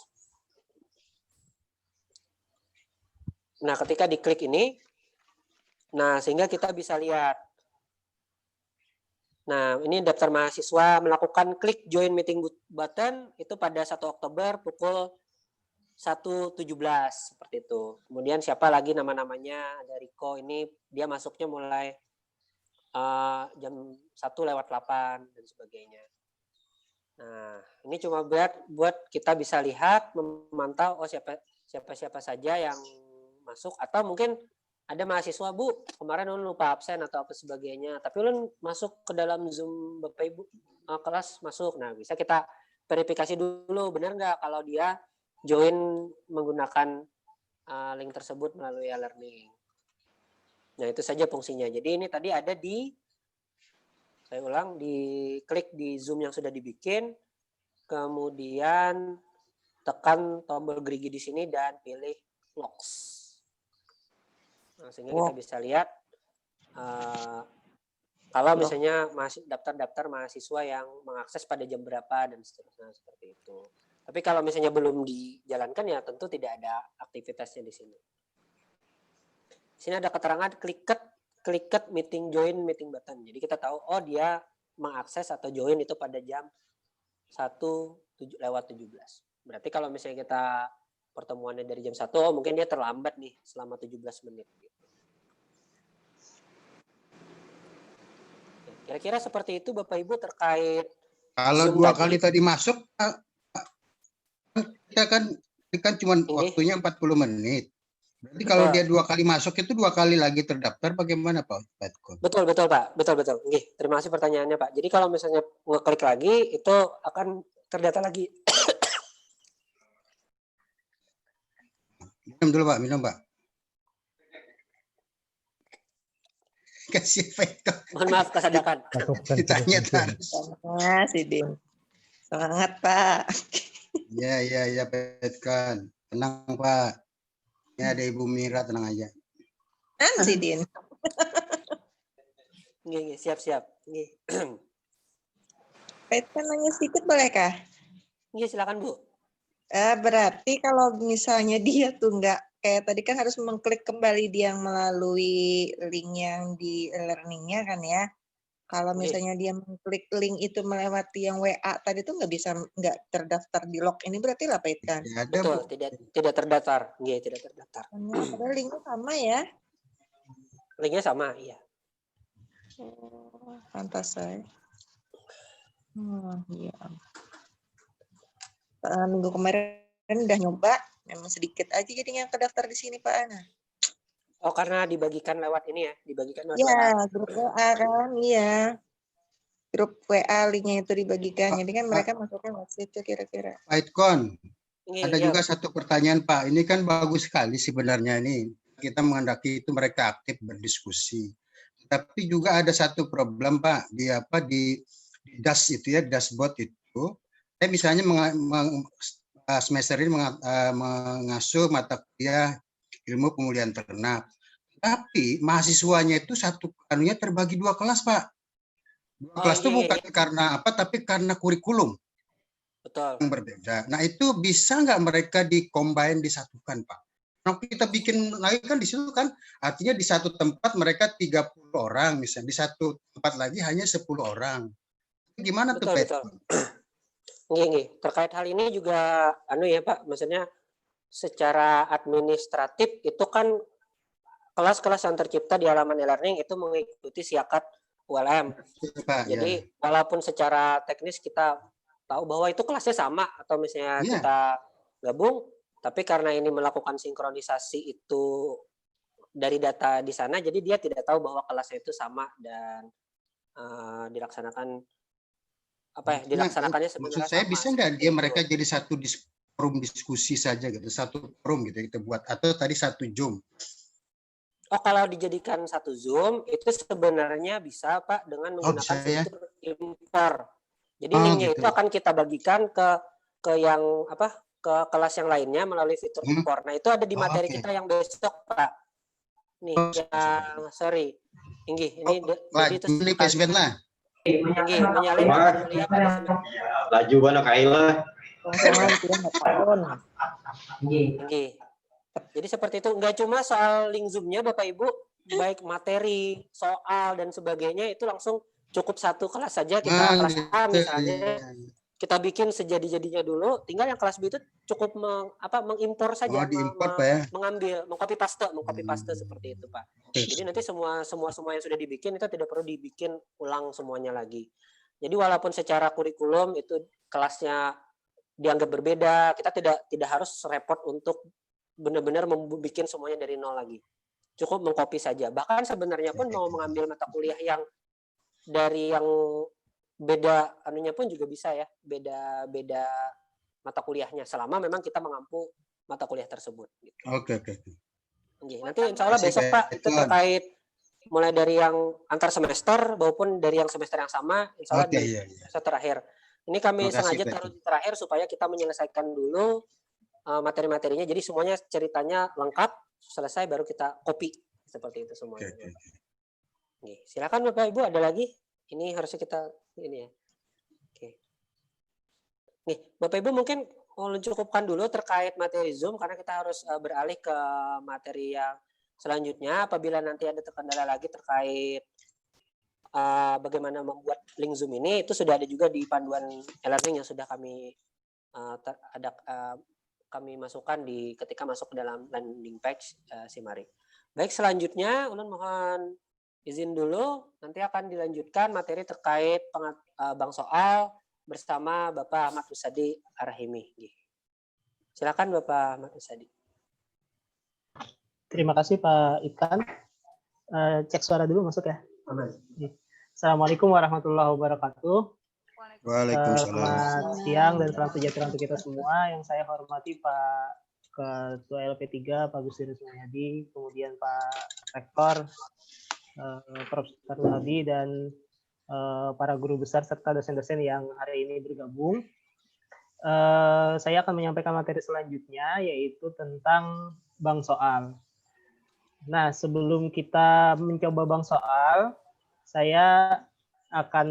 Nah, ketika diklik ini, nah sehingga kita bisa lihat. Nah, ini daftar mahasiswa melakukan klik join meeting button itu pada 1 Oktober pukul 1.17 seperti itu. Kemudian siapa lagi nama-namanya, ada Riko, ini dia masuknya mulai jam 1:08 dan sebagainya. Nah, ini cuma buat kita bisa lihat, memantau siapa saja yang masuk, atau mungkin ada mahasiswa, Bu, kemarin ulun lupa absen atau apa sebagainya, tapi ulun masuk ke dalam Zoom Bapak Ibu kelas masuk. Nah, bisa kita verifikasi dulu benar nggak kalau dia join menggunakan link tersebut melalui e-learning. Nah, itu saja fungsinya. Jadi ini tadi ada saya ulang, diklik di Zoom yang sudah dibikin, kemudian tekan tombol gerigi di sini dan pilih logs. Nah, sehingga kita bisa lihat kalau misalnya daftar mahasiswa yang mengakses pada jam berapa dan seterusnya seperti itu. Tapi kalau misalnya belum dijalankan ya tentu tidak ada aktivitasnya di sini. Di sini ada keterangan click meeting join meeting button. Jadi kita tahu dia mengakses atau join itu pada jam 1:17. Berarti kalau misalnya kita pertemuannya dari jam 1, mungkin dia terlambat nih selama 17 menit. Kira-kira seperti itu Bapak Ibu terkait. Kalau Zoom 2 kali tadi masuk, kita kan cuma waktunya 40 menit. Berarti kalau dia 2 kali masuk itu 2 kali lagi terdaftar, bagaimana Pak? Betul Pak, betul. Oke, terima kasih pertanyaannya Pak. Jadi kalau misalnya ngeklik lagi itu akan terdata lagi. Minum dulu Pak, minum Pak. Kasih Pak. Mohon maaf kesadakan. Ditanya terus. Sidin. Semangat Pak. Ya Petkan. Tenang Pak. Ini ada Ibu Mira, tenang aja. Sidin. Siap. Petkan nanya sedikit bolehkah? Silakan Bu. Berarti kalau misalnya dia tuh nggak kayak tadi kan harus mengklik kembali dia melalui link yang di learning-nya kan ya. Kalau misalnya dia mengklik link itu melewati yang WA tadi tuh nggak terdaftar di log ini, berarti lah Pak Itkan. Betul, tidak terdaftar. Tidak terdaftar. Padahal linknya sama ya. Linknya sama, iya. Oh, pantas saya. Iya. Minggu kemarin udah nyoba, memang sedikit aja jadinya kedaftar di sini Pak Ana. Oh, karena dibagikan lewat ini ya, dibagikan lewat Iya, WA. grup WA kan, iya. Grup WA linknya itu dibagikan, jadi kan mereka masuknya WhatsApp itu kira-kira. Pak Itkon, ada Iya. juga satu pertanyaan Pak. Ini kan bagus sekali sebenarnya ini. Kita menghendaki itu mereka aktif berdiskusi. Tapi juga ada satu problem Pak di DAS itu ya, dashboard itu. Saya misalnya semester ini mengasuh mata kuliah ilmu pemulihan ternak. Tapi mahasiswanya itu satu anunya terbagi 2 kelas Pak. 2 kelas itu bukan karena apa, tapi karena kurikulum. Betul. Yang berbeda. Nah itu bisa nggak mereka di-combine, disatukan Pak? Nah, kita bikin lagi kan di situ kan, artinya di satu tempat mereka 30 orang misalnya, di satu tempat lagi hanya 10 orang. Gimana tuh Pak? Nggih. Terkait hal ini juga ya Pak, maksudnya secara administratif itu kan kelas-kelas yang tercipta di halaman e-learning itu mengikuti siakat ULM. Jadi walaupun secara teknis kita tahu bahwa itu kelasnya sama atau misalnya kita gabung, tapi karena ini melakukan sinkronisasi itu dari data di sana, jadi dia tidak tahu bahwa kelasnya itu sama dan dilaksanakannya sebenarnya maksud saya bisa nggak mereka jadi satu forum diskusi saja gitu, satu forum gitu kita buat, atau tadi satu Zoom? Oh, kalau dijadikan satu Zoom itu sebenarnya bisa Pak dengan menggunakan fitur impor. Jadi linknya itu akan kita bagikan ke yang ke kelas yang lainnya melalui fitur impor. Nah, itu ada di materi kita yang besok, Pak. Nih, ini itu menyalin kuliah pada laju mana Kaila. Jadi seperti itu, nggak cuma soal link Zoom-nya Bapak Ibu, baik materi, soal dan sebagainya itu langsung cukup satu kelas saja kita kelas A misalnya. Kita bikin sejadi-jadinya dulu, tinggal yang kelas B itu cukup mengimpor saja, mengambil, mengcopy paste seperti itu Pak. Jadi nanti semua yang sudah dibikin itu tidak perlu dibikin ulang semuanya lagi. Jadi walaupun secara kurikulum itu kelasnya dianggap berbeda, kita tidak harus repot untuk benar-benar membuat semuanya dari nol lagi. Cukup mengcopy saja. Bahkan sebenarnya pun mau mengambil mata kuliah yang dari yang beda anunya pun juga bisa ya, beda mata kuliahnya selama memang kita mengampu mata kuliah tersebut gitu. Oke. Nanti insya Allah besok Pak itu terkait mulai dari yang antar semester maupun dari yang semester yang sama insya Allah semester terakhir. Ini kami sengaja taruh di terakhir supaya kita menyelesaikan dulu materi-materinya, jadi semuanya ceritanya lengkap, selesai baru kita copy seperti itu semuanya. Silakan Bapak Ibu, ada lagi? Ini harusnya kita ini ya. Oke. Nih, Bapak Ibu mungkin cukupkan dulu terkait materi Zoom karena kita harus beralih ke materi yang selanjutnya. Apabila nanti ada terkendala lagi terkait bagaimana membuat link Zoom ini, itu sudah ada juga di panduan e-learning yang sudah kami kami masukkan ketika masuk ke dalam landing page Simari. Baik, selanjutnya ulun mohon izin dulu, nanti akan dilanjutkan materi terkait bank soal bersama Bapak Ahmad Usadi Arahimi. Silakan Bapak Ahmad Usadi. Terima kasih Pak Ikan. Cek suara dulu masuk ya. Assalamualaikum warahmatullahi wabarakatuh. Waalaikumsalam. Selamat siang dan salam sejahtera untuk kita semua. Yang saya hormati Pak Ketua LP3 Pak Gustinus Mulyadi, kemudian Pak Rektor Prof. Tarwadi dan para guru besar serta dosen-dosen yang hari ini bergabung. Saya akan menyampaikan materi selanjutnya yaitu tentang bank soal. Nah, sebelum kita mencoba bank soal, saya akan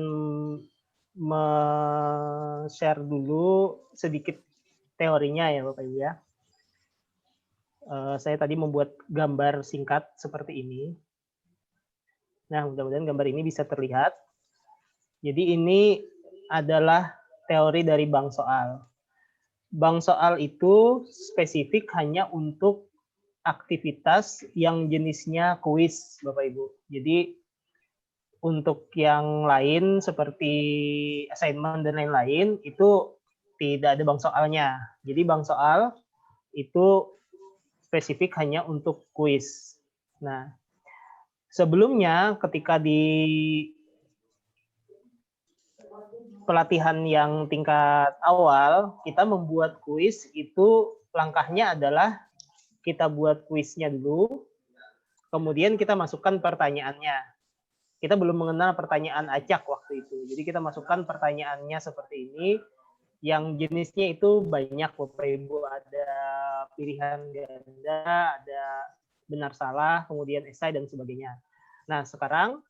share dulu sedikit teorinya ya Bapak Ibu ya. Saya tadi membuat gambar singkat seperti ini. Nah, mudah-mudahan gambar ini bisa terlihat. Jadi ini adalah teori dari bank soal. Bank soal itu spesifik hanya untuk aktivitas yang jenisnya kuis, Bapak Ibu. Jadi untuk yang lain seperti assignment dan lain-lain itu tidak ada bank soalnya. Jadi bank soal itu spesifik hanya untuk kuis. Nah, sebelumnya ketika di pelatihan yang tingkat awal, kita membuat kuis itu langkahnya adalah kita buat kuisnya dulu, kemudian kita masukkan pertanyaannya. Kita belum mengenal pertanyaan acak waktu itu. Jadi kita masukkan pertanyaannya seperti ini, yang jenisnya itu banyak Bapak Ibu, ada pilihan ganda, ada benar salah, kemudian esai dan sebagainya. Nah, sekarang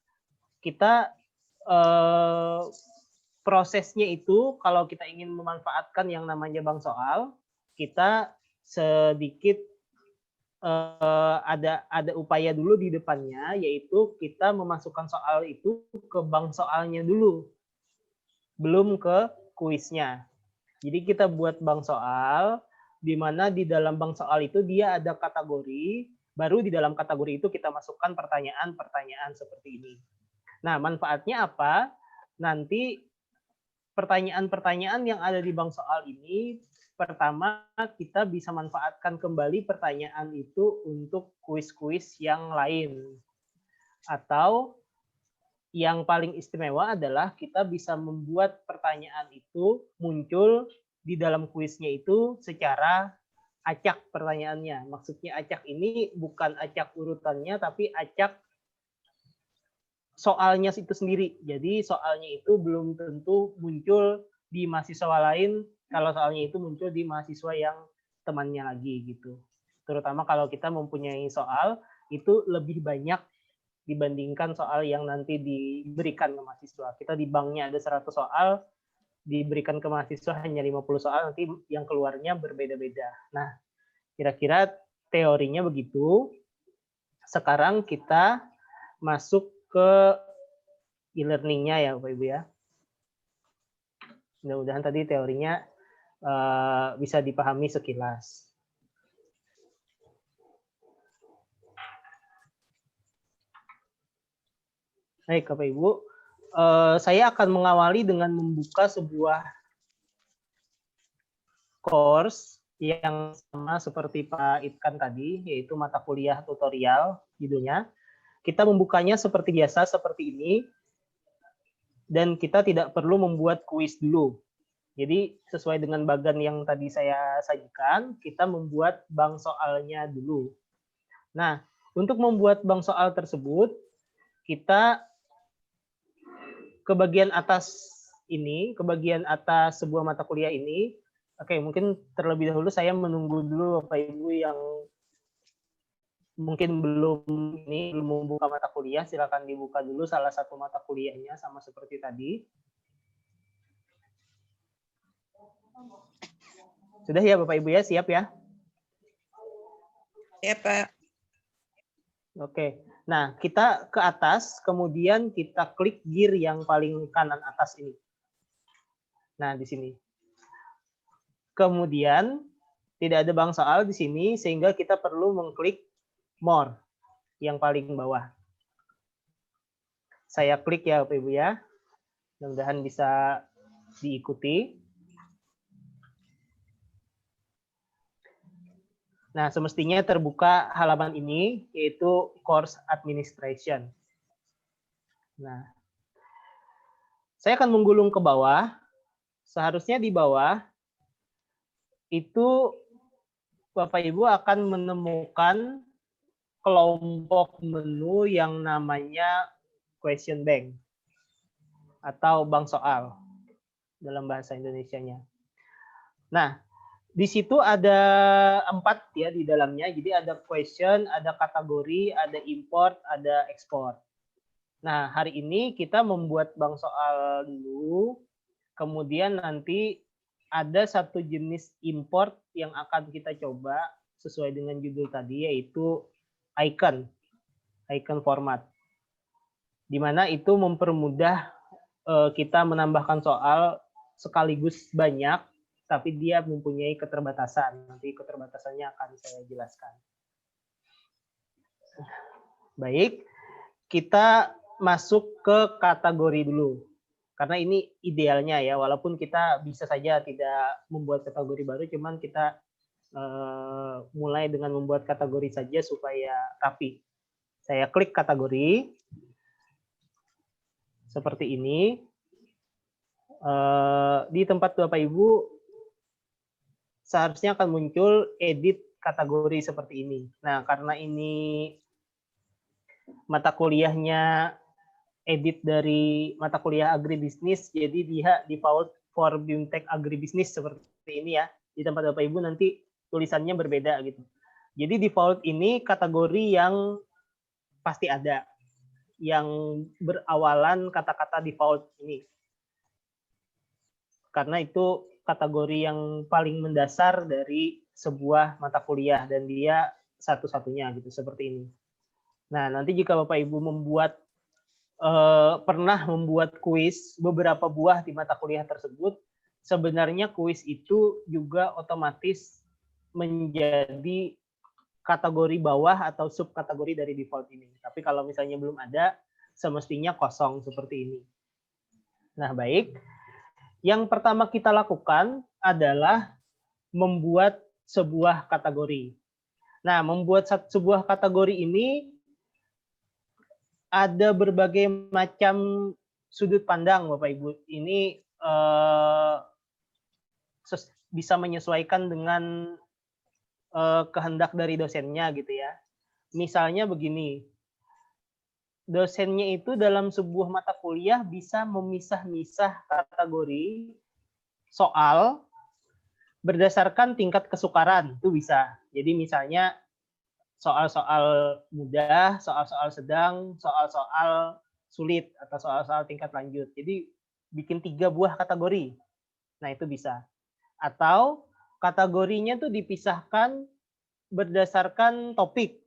kita prosesnya itu kalau kita ingin memanfaatkan yang namanya bank soal, kita sedikit ada upaya dulu di depannya, yaitu kita memasukkan soal itu ke bank soalnya dulu, belum ke kuisnya. Jadi kita buat bank soal, di mana di dalam bank soal itu dia ada kategori, baru di dalam kategori itu kita masukkan pertanyaan-pertanyaan seperti ini. Nah, manfaatnya apa? Nanti pertanyaan-pertanyaan yang ada di bank soal ini, pertama kita bisa manfaatkan kembali pertanyaan itu untuk kuis-kuis yang lain. Atau yang paling istimewa adalah kita bisa membuat pertanyaan itu muncul di dalam kuisnya itu secara acak pertanyaannya. Maksudnya acak ini bukan acak urutannya, tapi acak soalnya itu sendiri. Jadi soalnya itu belum tentu muncul di mahasiswa lain kalau soalnya itu muncul di mahasiswa yang temannya lagi gitu. Terutama kalau kita mempunyai soal itu lebih banyak dibandingkan soal yang nanti diberikan ke mahasiswa. Kita di banknya ada 100 soal, diberikan ke mahasiswa hanya 50 soal, nanti yang keluarnya berbeda-beda. Nah, kira-kira teorinya begitu. Sekarang kita masuk ke e-learning-nya ya Bapak Ibu ya. Mudah-mudahan tadi teorinya bisa dipahami sekilas. Baik Bapak Ibu, saya akan mengawali dengan membuka sebuah course yang sama seperti Pak Itkan tadi, yaitu mata kuliah tutorial judulnya. Kita membukanya seperti biasa, seperti ini, dan kita tidak perlu membuat kuis dulu. Jadi sesuai dengan bagan yang tadi saya sajikan, kita membuat bank soalnya dulu. Nah, untuk membuat bank soal tersebut, kita ke bagian atas ini, ke bagian atas sebuah mata kuliah ini. Oke, mungkin terlebih dahulu saya menunggu dulu Bapak Ibu yang mungkin belum membuka mata kuliah, silakan dibuka dulu salah satu mata kuliahnya sama seperti tadi. Sudah ya Bapak Ibu ya, siap ya? Siap Pak. Oke, nah kita ke atas, kemudian kita klik gear yang paling kanan atas ini. Nah di sini. Kemudian tidak ada bank soal di sini, sehingga kita perlu mengklik more yang paling bawah. Saya klik ya Bapak Ibu ya, mudah-mudahan bisa diikuti. Nah, semestinya terbuka halaman ini, yaitu course administration. Nah, saya akan menggulung ke bawah. Seharusnya di bawah itu Bapak Ibu akan menemukan kelompok menu yang namanya question bank atau bank soal dalam bahasa Indonesianya. Nah, di situ ada 4 ya di dalamnya. Jadi ada question, ada kategori, ada import, ada export. Nah, hari ini kita membuat bank soal dulu. Kemudian nanti ada satu jenis import yang akan kita coba sesuai dengan judul tadi, yaitu icon format. Di mana itu mempermudah kita menambahkan soal sekaligus banyak, tapi dia mempunyai keterbatasan. Nanti keterbatasannya akan saya jelaskan. Baik, kita masuk ke kategori dulu. Karena ini idealnya ya, walaupun kita bisa saja tidak membuat kategori baru, cuman kita mulai dengan membuat kategori saja supaya rapi. Saya klik kategori seperti ini. Di tempat Bapak Ibu seharusnya akan muncul edit kategori seperti ini. Nah, karena ini mata kuliahnya edit dari mata kuliah agribisnis, jadi dia default for BIMTEK agribisnis seperti ini ya. Di tempat Bapak Ibu nanti tulisannya berbeda gitu. Jadi default ini kategori yang pasti ada, yang berawalan kata-kata default ini. Karena itu kategori yang paling mendasar dari sebuah mata kuliah dan dia satu-satunya gitu seperti ini. Nah, nanti jika Bapak Ibu pernah membuat kuis beberapa buah di mata kuliah tersebut, sebenarnya kuis itu juga otomatis menjadi kategori bawah atau subkategori dari default ini. Tapi kalau misalnya belum ada, semestinya kosong seperti ini. Nah, baik. Yang pertama kita lakukan adalah membuat sebuah kategori. Nah, membuat sebuah kategori ini ada berbagai macam sudut pandang, Bapak Ibu. Ini bisa menyesuaikan dengan kehendak dari dosennya gitu ya. Misalnya begini, dosennya itu dalam sebuah mata kuliah bisa memisah-misah kategori soal berdasarkan tingkat kesukaran, itu bisa. Jadi misalnya soal-soal mudah, soal-soal sedang, soal-soal sulit, atau soal-soal tingkat lanjut. Jadi bikin 3 buah kategori. Nah, itu bisa. Atau kategorinya tuh dipisahkan berdasarkan topik.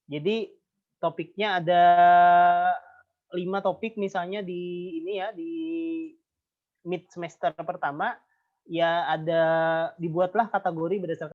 Jadi topiknya ada 5 topik misalnya di ini ya, di mid semester pertama, ya ada dibuatlah kategori berdasarkan